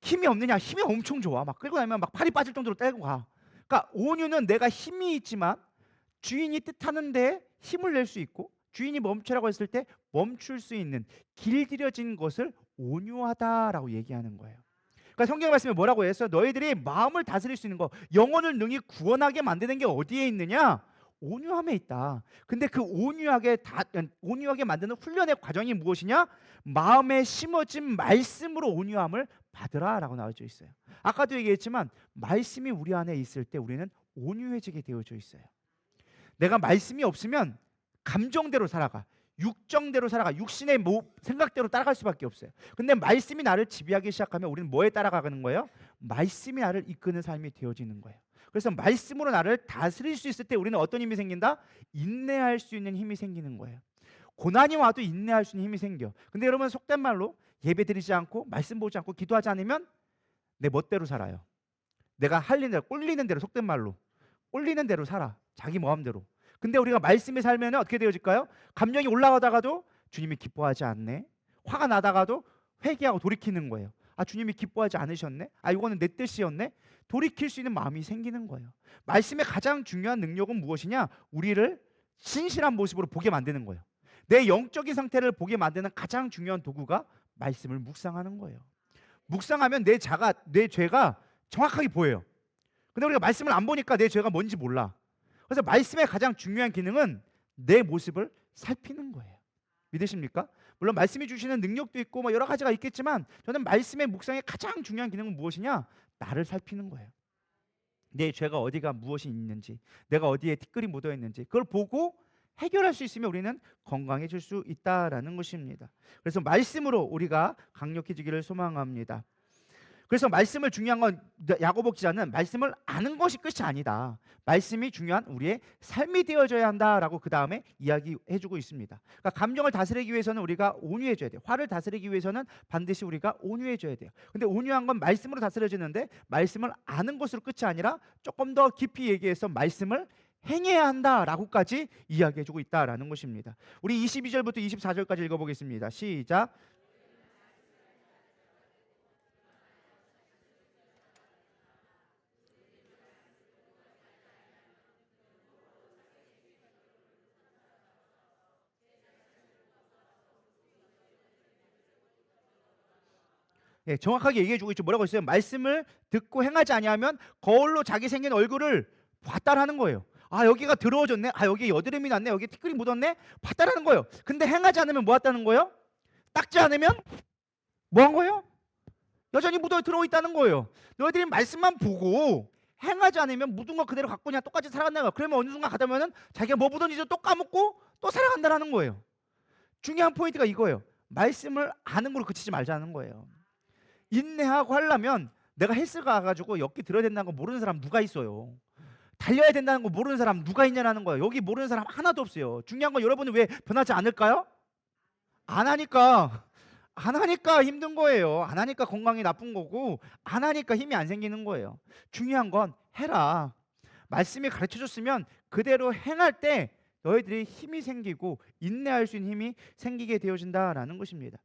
[SPEAKER 1] 힘이 없느냐? 힘이 엄청 좋아. 막 끌고 나면 막 팔이 빠질 정도로 떼고 가. 그러니까 온유는 내가 힘이 있지만 주인이 뜻하는데 힘을 낼 수 있고 주인이 멈추라고 했을 때 멈출 수 있는 길들여진 것을 온유하다라고 얘기하는 거예요. 그러니까 성경 말씀에 뭐라고 했어? 너희들이 마음을 다스릴 수 있는 거, 영혼을 능히 구원하게 만드는 게 어디에 있느냐? 온유함에 있다. 근데 그 온유하게 만드는 훈련의 과정이 무엇이냐? 마음에 심어진 말씀으로 온유함을 받으라라고 나와져 있어요. 아까도 얘기했지만 말씀이 우리 안에 있을 때 우리는 온유해지게 되어져 있어요. 내가 말씀이 없으면 감정대로 살아가, 육정대로 살아가, 육신의 생각대로 따라갈 수밖에 없어요. 근데 말씀이 나를 지배하기 시작하면 우리는 뭐에 따라가는 거예요? 말씀이 나를 이끄는 삶이 되어지는 거예요. 그래서 말씀으로 나를 다스릴 수 있을 때 우리는 어떤 힘이 생긴다? 인내할 수 있는 힘이 생기는 거예요. 고난이 와도 인내할 수 있는 힘이 생겨. 근데 여러분 속된 말로 예배 드리지 않고 말씀 보지 않고 기도하지 않으면 내 멋대로 살아요. 내가 할리는 대로, 꼴리는 대로, 속된 말로 꼴리는 대로 살아. 자기 마음대로. 근데 우리가 말씀에 살면 어떻게 되어질까요? 감정이 올라가다가도 주님이 기뻐하지 않네. 화가 나다가도 회개하고 돌이키는 거예요. 아, 주님이 기뻐하지 않으셨네. 아, 이거는 내 뜻이었네. 돌이킬 수 있는 마음이 생기는 거예요. 말씀의 가장 중요한 능력은 무엇이냐? 우리를 진실한 모습으로 보게 만드는 거예요. 내 영적인 상태를 보게 만드는 가장 중요한 도구가 말씀을 묵상하는 거예요. 묵상하면 내 죄가 정확하게 보여요. 근데 우리가 말씀을 안 보니까 내 죄가 뭔지 몰라. 그래서 말씀의 가장 중요한 기능은 내 모습을 살피는 거예요. 믿으십니까? 물론 말씀이 주시는 능력도 있고 뭐 여러 가지가 있겠지만 저는 말씀의 묵상의 가장 중요한 기능은 무엇이냐? 나를 살피는 거예요. 내 죄가 어디가 무엇이 있는지, 내가 어디에 티끌이 묻어 있는지 그걸 보고 해결할 수 있으면 우리는 건강해질 수 있다라는 것입니다. 그래서 말씀으로 우리가 강력해지기를 소망합니다. 그래서 말씀을 중요한 건 야고보 기자는 말씀을 아는 것이 끝이 아니다. 말씀이 중요한 우리의 삶이 되어져야 한다라고 그 다음에 이야기해주고 있습니다. 그러니까 감정을 다스리기 위해서는 우리가 온유해져야 돼요. 화를 다스리기 위해서는 반드시 우리가 온유해져야 돼요. 근데 온유한 건 말씀으로 다스려지는데 말씀을 아는 것으로 끝이 아니라 조금 더 깊이 얘기해서 말씀을 행해야 한다라고까지 이야기해주고 있다라는 것입니다. 우리 22절부터 24절까지 읽어보겠습니다. 시작. 예, 정확하게 얘기해주고 있죠. 뭐라고 했어요? 말씀을 듣고 행하지 아니하면 거울로 자기 생긴 얼굴을 봤다라는 거예요. 아, 여기가 더러워졌네. 아, 여기 여드름이 났네. 여기 티끌이 묻었네. 봤다라는 거예요. 근데 행하지 않으면 뭐 했다는 거예요? 닦지 않으면 뭐 한 거예요? 여전히 묻어 들어오 있다는 거예요. 너희들이 말씀만 보고 행하지 않으면 묻은 거 그대로 갖고 그냥 똑같이 살아간다는 거예요. 그러면 어느 순간 가다 보면은 자기가 뭐 묻었는지 또 까먹고 또 살아간다는 거예요. 중요한 포인트가 이거예요. 말씀을 아는 걸로 그치지 말자는 거예요. 인내하고 하려면 내가 헬스 가가지고 여기 들어야 된다는 거 모르는 사람 누가 있어요? 달려야 된다는 거 모르는 사람 누가 있냐는 거예요. 여기 모르는 사람 하나도 없어요. 중요한 건 여러분은 왜 변하지 않을까요? 안 하니까 힘든 거예요. 안 하니까 건강이 나쁜 거고 안 하니까 힘이 안 생기는 거예요. 중요한 건 해라. 말씀이 가르쳐줬으면 그대로 행할 때 너희들이 힘이 생기고 인내할 수 있는 힘이 생기게 되어진다라는 것입니다.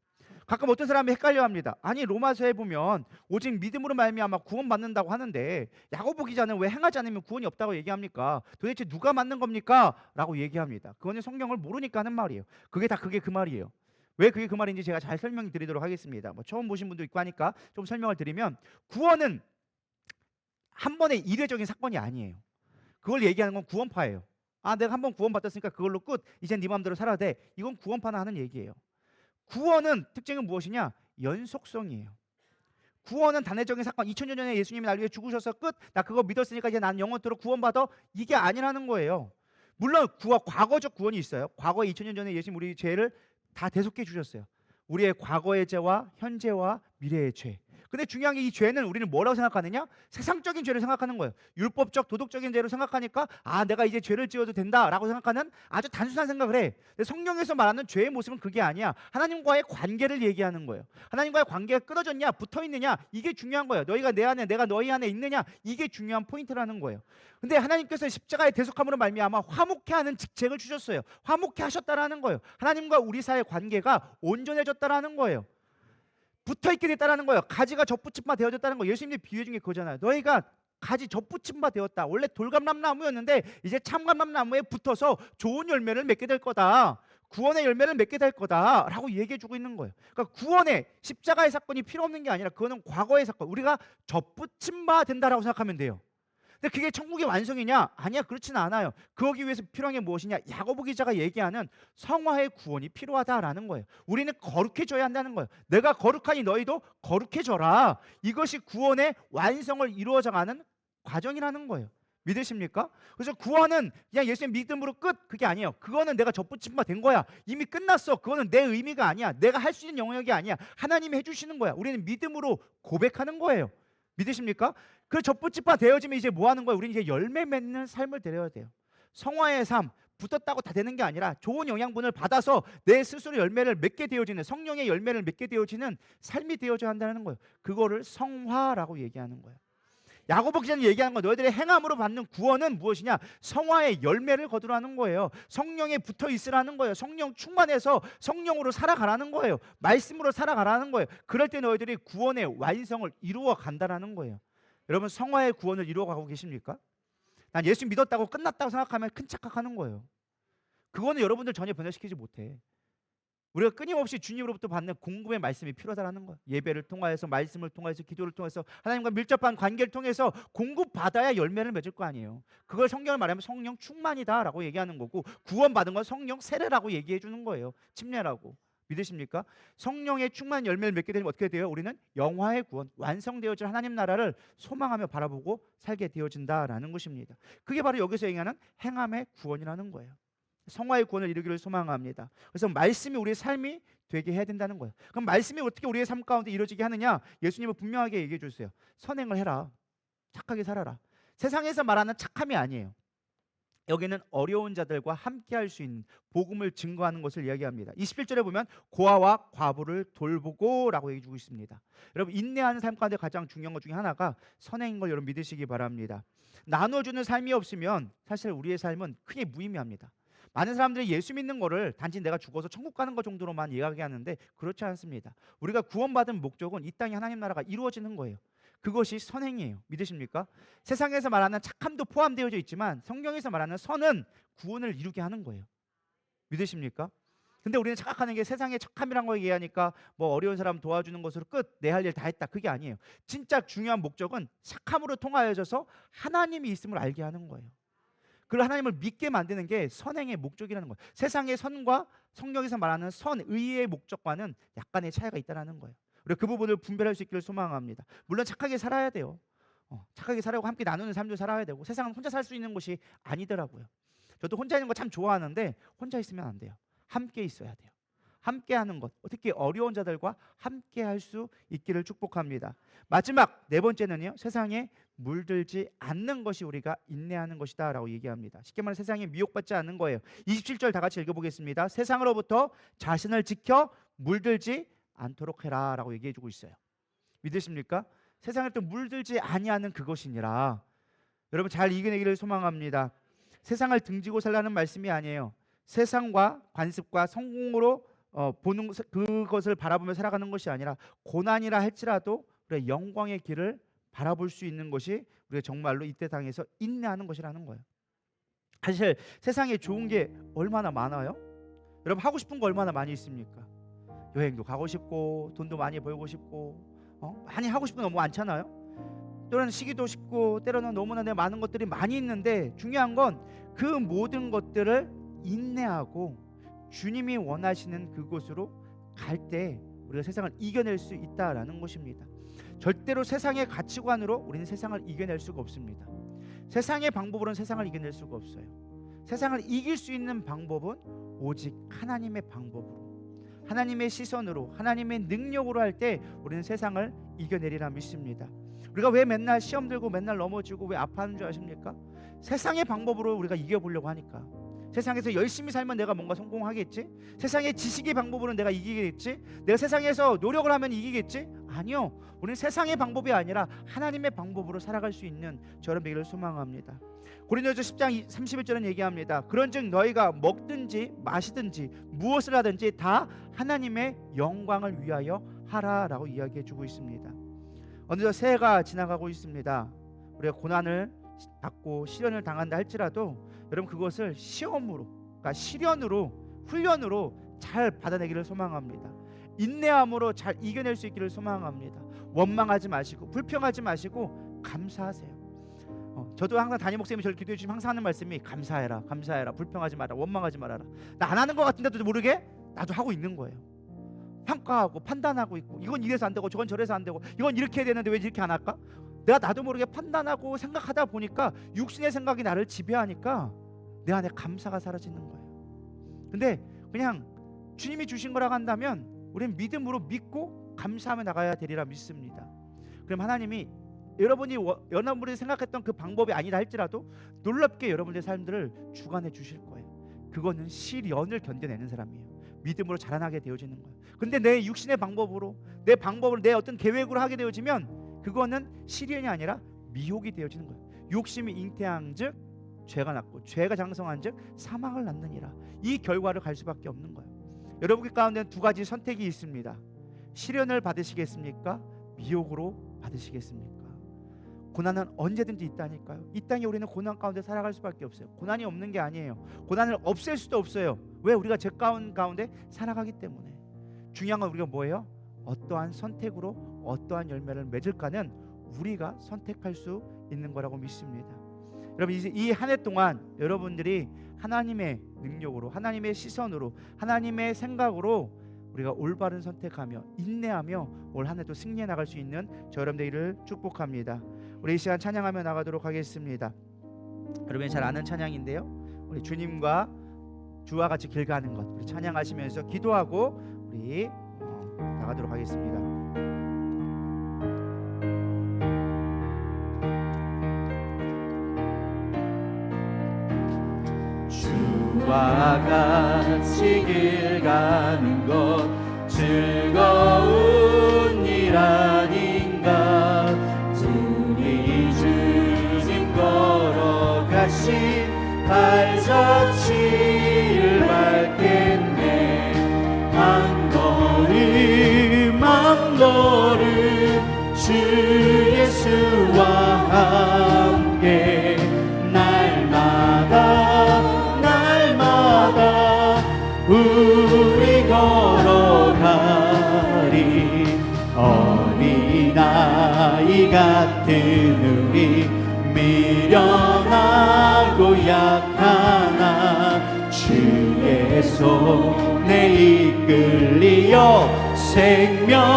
[SPEAKER 1] 가끔 어떤 사람이 헷갈려합니다. 아니 로마서에 보면 오직 믿음으로 말미암아 구원받는다고 하는데 야고보 기자는 왜 행하지 않으면 구원이 없다고 얘기합니까? 도대체 누가 맞는 겁니까? 라고 얘기합니다. 그거는 성경을 모르니까 하는 말이에요. 그게 그 말이에요. 왜 그게 그 말인지 제가 잘 설명드리도록 하겠습니다. 뭐 처음 보신 분도 있고 하니까 좀 설명을 드리면 구원은 한 번의 이례적인 사건이 아니에요. 그걸 얘기하는 건 구원파예요. 아, 내가 한 번 구원받았으니까 그걸로 끝. 이제 네 마음대로 살아야 돼. 이건 구원파나 하는 얘기예요. 구원은 특징은 무엇이냐? 연속성이에요. 구원은 단회적인 사건. 2000년 전에 예수님이 날 위해 죽으셔서 끝. 나 그거 믿었으니까 이제 난 영원토록 구원받아. 이게 아니라는 거예요. 물론 과거적 구원이 있어요. 과거에 2000년 전에 예수님 우리 죄를 다 대속해 주셨어요. 우리의 과거의 죄와 현재와 미래의 죄. 근데 중요한 게 이 죄는 우리는 뭐라고 생각하느냐? 세상적인 죄를 생각하는 거예요. 율법적 도덕적인 죄를 생각하니까 아, 내가 이제 죄를 지어도 된다라고 생각하는 아주 단순한 생각을 해. 근데 성경에서 말하는 죄의 모습은 그게 아니야. 하나님과의 관계를 얘기하는 거예요. 하나님과의 관계가 끊어졌냐 붙어 있느냐 이게 중요한 거예요. 너희가 내 안에 내가 너희 안에 있느냐 이게 중요한 포인트라는 거예요. 근데 하나님께서 십자가의 대속함으로 말미암아 화목케 하는 직책을 주셨어요. 화목케 하셨다라는 거예요. 하나님과 우리 사이의 관계가 온전해졌다라는 거예요. 붙어있게 됐다는 거예요. 가지가 접붙임 바 되어졌다는 거예요. 예수님이 비유해 준 게 그거잖아요. 너희가 가지 접붙임 바 되었다. 원래 돌감람나무였는데 이제 참감람나무에 붙어서 좋은 열매를 맺게 될 거다. 구원의 열매를 맺게 될 거다 라고 얘기해 주고 있는 거예요. 그러니까 구원의 십자가의 사건이 필요 없는 게 아니라 그거는 과거의 사건. 우리가 접붙임 바 된다라고 생각하면 돼요. 근데 그게 천국의 완성이냐? 아니야, 그렇지는 않아요. 그러기 위해서 필요한 게 무엇이냐? 야고보 기자가 얘기하는 성화의 구원이 필요하다라는 거예요. 우리는 거룩해져야 한다는 거예요. 내가 거룩하니 너희도 거룩해져라. 이것이 구원의 완성을 이루어져가는 과정이라는 거예요. 믿으십니까? 그래서 구원은 그냥 예수님 믿음으로 끝 그게 아니에요. 그거는 내가 접붙임 바 된 거야. 이미 끝났어. 그거는 내 의미가 아니야. 내가 할 수 있는 영역이 아니야. 하나님이 해주시는 거야. 우리는 믿음으로 고백하는 거예요. 믿으십니까? 그 접붙집화 되어지면 이제 뭐 하는 거예요? 우리는 이제 열매 맺는 삶을 데려야 돼요. 성화의 삶, 붙었다고 다 되는 게 아니라 좋은 영양분을 받아서 내 스스로 열매를 맺게 되어지는 성령의 열매를 맺게 되어지는 삶이 되어져야 한다는 거예요. 그거를 성화라고 얘기하는 거예요. 야고보 기자는 얘기하는 거 너희들의 행함으로 받는 구원은 무엇이냐? 성화의 열매를 거두라는 거예요. 성령에 붙어 있으라는 거예요. 성령 충만해서 성령으로 살아가라는 거예요. 말씀으로 살아가라는 거예요. 그럴 때 너희들이 구원의 완성을 이루어 간다라는 거예요. 여러분 성화의 구원을 이루어가고 계십니까? 난 예수 믿었다고 끝났다고 생각하면 큰 착각하는 거예요. 그거는 여러분들 전혀 변화시키지 못해. 우리가 끊임없이 주님으로부터 받는 공급의 말씀이 필요하다는 거예요. 예배를 통하여서, 말씀을 통해서, 기도를 통해서, 하나님과 밀접한 관계를 통해서 공급받아야 열매를 맺을 거 아니에요. 그걸 성경을 말하면 성령 충만이다라고 얘기하는 거고, 구원받은 건 성령 세례라고 얘기해 주는 거예요. 침례라고. 믿으십니까? 성령의 충만 열매를 맺게 되면 어떻게 돼요? 우리는 영화의 구원, 완성되어질 하나님 나라를 소망하며 바라보고 살게 되어진다라는 것입니다. 그게 바로 여기서 얘기하는 행함의 구원이라는 거예요. 성화의 구원을 이루기를 소망합니다. 그래서 말씀이 우리의 삶이 되게 해야 된다는 거예요. 그럼 말씀이 어떻게 우리의 삶 가운데 이루어지게 하느냐? 예수님은 분명하게 얘기해 주세요. 선행을 해라. 착하게 살아라. 세상에서 말하는 착함이 아니에요. 여기는 어려운 자들과 함께할 수 있는 복음을 증거하는 것을 이야기합니다. 21절에 보면 고아와 과부를 돌보고 라고 얘기해 주고 있습니다. 여러분, 인내하는 삶 가운데 가장 중요한 것 중에 하나가 선행인 걸 여러분 믿으시기 바랍니다. 나눠주는 삶이 없으면 사실 우리의 삶은 크게 무의미합니다. 많은 사람들이 예수 믿는 거를 단지 내가 죽어서 천국 가는 것 정도로만 이야기하는데 그렇지 않습니다. 우리가 구원받은 목적은 이 땅에 하나님 나라가 이루어지는 거예요. 그것이 선행이에요. 믿으십니까? 세상에서 말하는 착함도 포함되어 있지만 성경에서 말하는 선은 구원을 이루게 하는 거예요. 믿으십니까? 근데 우리는 착각하는 게 세상에 착함이란 거 얘기하니까 뭐 어려운 사람 도와주는 것으로 끝, 내 할 일 다 했다, 그게 아니에요. 진짜 중요한 목적은 착함으로 통하여져서 하나님이 있음을 알게 하는 거예요. 그걸 하나님을 믿게 만드는 게 선행의 목적이라는 거예요. 세상의 선과 성경에서 말하는 선의의 목적과는 약간의 차이가 있다는 거예요. 우리가 그 부분을 분별할 수 있기를 소망합니다. 물론 착하게 살아야 돼요. 착하게 살아고 함께 나누는 삶도 살아야 되고, 세상은 혼자 살 수 있는 것이 아니더라고요. 저도 혼자 있는 거 참 좋아하는데 혼자 있으면 안 돼요. 함께 있어야 돼요. 함께 하는 것, 특히 어려운 자들과 함께 할 수 있기를 축복합니다. 마지막 네 번째는요, 세상에 물들지 않는 것이 우리가 인내하는 것이다 라고 얘기합니다. 쉽게 말해 세상에 미혹받지 않는 거예요. 27절 다 같이 읽어보겠습니다. 세상으로부터 자신을 지켜 물들지 않도록 해라 라고 얘기해 주고 있어요. 믿으십니까? 세상을 또 물들지 아니하는 그것이니라. 여러분 잘 이겨내기를 소망합니다. 세상을 등지고 살라는 말씀이 아니에요. 세상과 관습과 성공으로 보는 그것을 바라보며 살아가는 것이 아니라 고난이라 할지라도 우리의 영광의 길을 바라볼 수 있는 것이 우리가 정말로 이때 당에서 인내하는 것이라는 거예요. 사실 세상에 좋은 게 얼마나 많아요? 여러분 하고 싶은 거 얼마나 많이 있습니까? 여행도 가고 싶고 돈도 많이 벌고 싶고 많이 하고 싶은 거 너무 많잖아요. 때로는 쉬기도 쉽고 때로는 너무나 많은 것들이 많이 있는데 중요한 건 그 모든 것들을 인내하고 주님이 원하시는 그곳으로 갈 때 우리가 세상을 이겨낼 수 있다라는 것입니다. 절대로 세상의 가치관으로 우리는 세상을 이겨낼 수가 없습니다. 세상의 방법으로는 세상을 이겨낼 수가 없어요. 세상을 이길 수 있는 방법은 오직 하나님의 방법으로, 하나님의 시선으로, 하나님의 능력으로 할 때 우리는 세상을 이겨내리라 믿습니다. 우리가 왜 맨날 시험 들고 맨날 넘어지고 왜 아파하는 줄 아십니까? 세상의 방법으로 우리가 이겨보려고 하니까. 세상에서 열심히 살면 내가 뭔가 성공하겠지? 세상의 지식의 방법으로는 내가 이기겠지? 내가 세상에서 노력을 하면 이기겠지? 아니요. 우리는 세상의 방법이 아니라 하나님의 방법으로 살아갈 수 있는 저런 되기를 소망합니다. 고린도후서 10장 31절은 얘기합니다. 그런즉 너희가 먹든지 마시든지 무엇을 하든지 다 하나님의 영광을 위하여 하라라고 이야기해주고 있습니다. 어느덧 새해가 지나가고 있습니다. 우리가 고난을 받고 시련을 당한다 할지라도 여러분 그것을 시험으로, 그러니까 시련으로, 훈련으로 잘 받아내기를 소망합니다. 인내함으로 잘 이겨낼 수 있기를 소망합니다. 원망하지 마시고 불평하지 마시고 감사하세요. 저도 항상 담임 목사님이 저를 기도해 주시면 항상 하는 말씀이 감사해라, 감사해라, 불평하지 마라, 원망하지 말아라. 나 안 하는 것 같은데도 모르게 나도 하고 있는 거예요. 평가하고 판단하고 있고, 이건 이래서 안 되고 저건 저래서 안 되고, 이건 이렇게 해야 되는데 왜 이렇게 안 할까? 내가 나도 모르게 판단하고 생각하다 보니까 육신의 생각이 나를 지배하니까 내 안에 감사가 사라지는 거예요. 근데 그냥 주님이 주신 거라고 한다면 우리는 믿음으로 믿고 감사하며 나가야 되리라 믿습니다. 그럼 하나님이 여러분이 생각했던 그 방법이 아니다 할지라도 놀랍게 여러분의 삶들을 주관해 주실 거예요. 그거는 시련을 견뎌내는 사람이에요. 믿음으로 자라나게 되어지는 거예요. 근데 내 육신의 방법으로, 내 어떤 계획으로 하게 되어지면 그거는 시련이 아니라 미혹이 되어지는 거예요. 욕심이 잉태한즉 죄가 났고 죄가 장성한즉 사망을 낳느니라. 이 결과를 갈 수밖에 없는 거예요. 여러분 가운데 두 가지 선택이 있습니다. 시련을 받으시겠습니까? 미혹으로 받으시겠습니까? 고난은 언제든지 있다니까요. 이 땅에 우리는 고난 가운데 살아갈 수밖에 없어요. 고난이 없는 게 아니에요. 고난을 없앨 수도 없어요. 왜? 우리가 죄 가운데 살아가기 때문에. 중요한 건 우리가 뭐예요? 어떠한 선택으로 어떠한 열매를 맺을까는 우리가 선택할 수 있는 거라고 믿습니다. 여러분, 이 한 해 동안 여러분들이 하나님의 능력으로, 하나님의 시선으로, 하나님의 생각으로 우리가 올바른 선택하며 인내하며 올 한 해도 승리해 나갈 수 있는 저 여러분들을 축복합니다. 우리 이 시간 찬양하며 나가도록 하겠습니다. 여러분이 잘 아는 찬양인데요, 우리 주님과 주와 같이 길 가는 것, 우리 찬양하시면서 기도하고 우리 나가도록 하겠습니다.
[SPEAKER 2] 주와 같이 길 가는 것 즐거운 일 아닌가. 우리 주님 걸어가신 발자취를 밟겠네. 한 걸음 한 걸음 주 예수와 함께 날마다 우리 걸어가리. 어린아이 같은 우리 미련하고 약하나 주의 손에 이끌리어 생명길로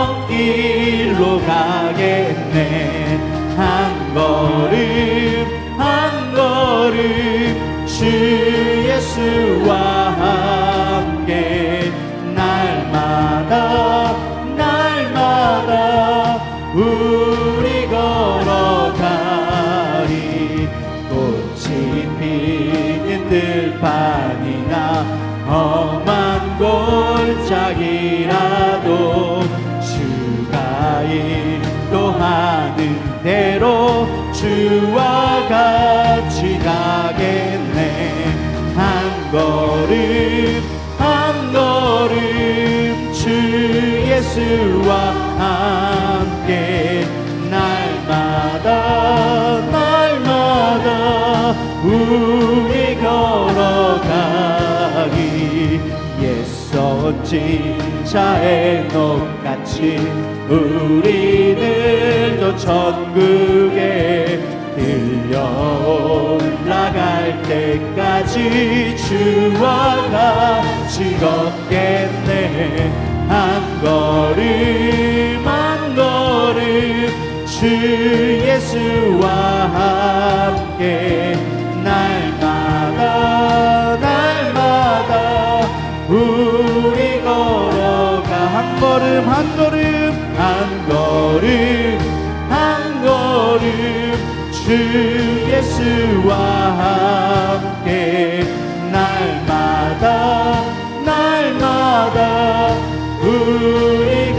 [SPEAKER 2] 가겠네. 한 걸음 한 걸음 주 예수와 함께 날마다 우리 걸어가리. 꽃이 피는 들판이나 험한 골짜기라도 주가 인도하는 대로 주와 같이 가겠네. 한 걸음 한 걸음 주 예수와 함께 날마다 우리 걸어가기. 옛선지자의 녹같이 우리들도 천국에 들려 올라갈 때까지 주와 같이 걷겠네. 한 걸음 한 걸음 주 예수와 함께 날마다 우리 걸어가. 한 걸음 한 걸음 한 걸음 주 예수와 함께 날마다 우리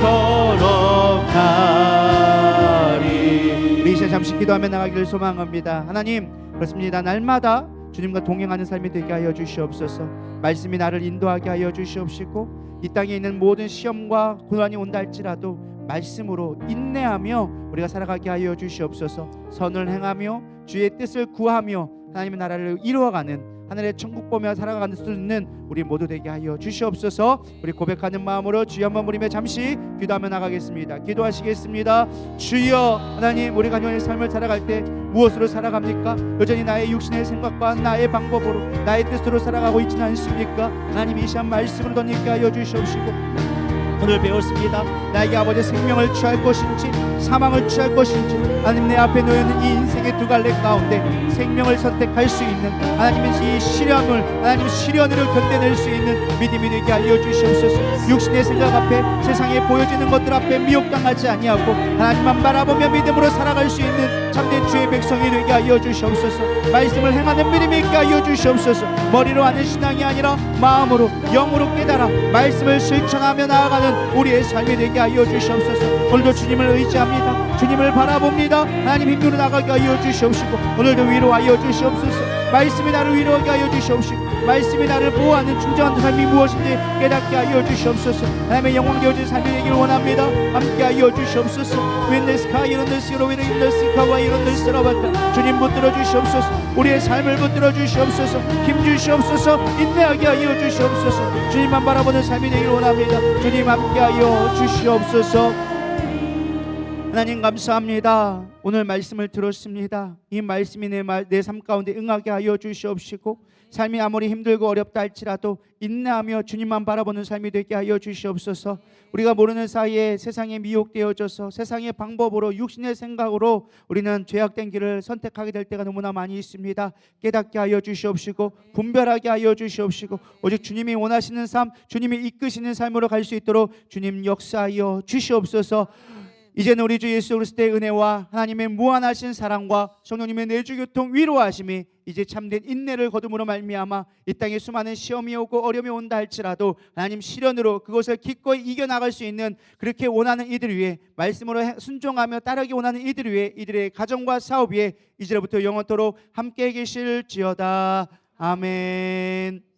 [SPEAKER 2] 걸어가리.
[SPEAKER 1] 우리 이제 잠시 기도하며 나가기를 소망합니다. 하나님, 그렇습니다. 날마다 주님과 동행하는 삶이 되게 하여 주시옵소서. 말씀이 나를 인도하게 하여 주시옵시고, 이 땅에 있는 모든 시험과 고난이 온다 할지라도 말씀으로 인내하며 우리가 살아가게 하여 주시옵소서. 선을 행하며 주의 뜻을 구하며 하나님의 나라를 이루어가는 하늘의 천국 보며 살아가는 수 있는 우리 모두 되게 하여 주시옵소서. 우리 고백하는 마음으로 주여 한번 부르며 잠시 기도하며 나가겠습니다. 기도하시겠습니다. 주여, 하나님, 우리가 너의 삶을 살아갈 때 무엇으로 살아갑니까? 여전히 나의 육신의 생각과 나의 방법으로 나의 뜻으로 살아가고 있지는 않습니까? 하나님, 이 시간 말씀을 덧입게 하여 주시옵시고, 오늘 배웠습니다. 나에게 아버지 생명을 취할 것인지 사망을 취할 것인지, 하나님, 내 앞에 놓여있는 이 인생의 두 갈래 가운데 생명을 선택할 수 있는 하나님의 이 시련을 견뎌낼 수 있는 믿음이 되게 하여 주시옵소서. 육신의 생각 앞에, 세상에 보여지는 것들 앞에 미혹당하지 아니하고 하나님만 바라보며 믿음으로 살아갈 수 있는 참된 주의 백성이 되게 하여 주시옵소서. 말씀을 행하는 믿음이 있게 하여 주시옵소서. 머리로 하는 신앙이 아니라 마음으로 영으로 깨달아 말씀을 실천하며 나아가는 우리의 삶이 되게 하여 주시옵소서. 오늘도 주님을 의지합니다. 주님을 바라봅니다. 하나님, 힘으로 나가게 하여 주시옵시고 오늘도 위로하여 주시옵소서. 말씀이 나를 위로하게 하여 주시옵시고 말씀이 나를 보호하는 충정한 삶이 무엇인지 깨닫게 하여 주시옵소서. 하나님의 영광 되어진 삶이 되기를 원합니다. 함께 하여 주시옵소서. 윈네스카 이런데스로 윈네스카와 이런데스라바카 주님 붙들어 주시옵소서. 우리의 삶을 붙들어 주시옵소서. 힘 주시옵소서. 인내하게 하여 주시옵소서. 주님만 바라보는 삶이 되기를 원합니다. 주님 함께 하여 주시옵소서. 하나님 감사합니다. 오늘 말씀을 들었습니다. 이 말씀이 내 삶 가운데 응하게 하여 주시옵시고 삶이 아무리 힘들고 어렵다 할지라도 인내하며 주님만 바라보는 삶이 되게 하여 주시옵소서. 우리가 모르는 사이에 세상에 미혹되어져서 세상의 방법으로 육신의 생각으로 우리는 죄악된 길을 선택하게 될 때가 너무나 많이 있습니다. 깨닫게 하여 주시옵시고 분별하게 하여 주시옵시고 오직 주님이 원하시는 삶, 주님이 이끄시는 삶으로 갈 수 있도록 주님 역사하여 주시옵소서. 이제는 우리 주 예수 그리스도의 은혜와 하나님의 무한하신 사랑과 성령님의 내주교통 위로하심이 이제 참된 인내를 거둠으로 말미암아 이 땅에 수많은 시험이 오고 어려움이 온다 할지라도 하나님 시련으로 그것을 기꺼이 이겨나갈 수 있는 그렇게 원하는 이들 위해 말씀으로 순종하며 따르기 원하는 이들 위해 이들의 가정과 사업 위에 이제로부터 영원토록 함께 계실지어다. 아멘.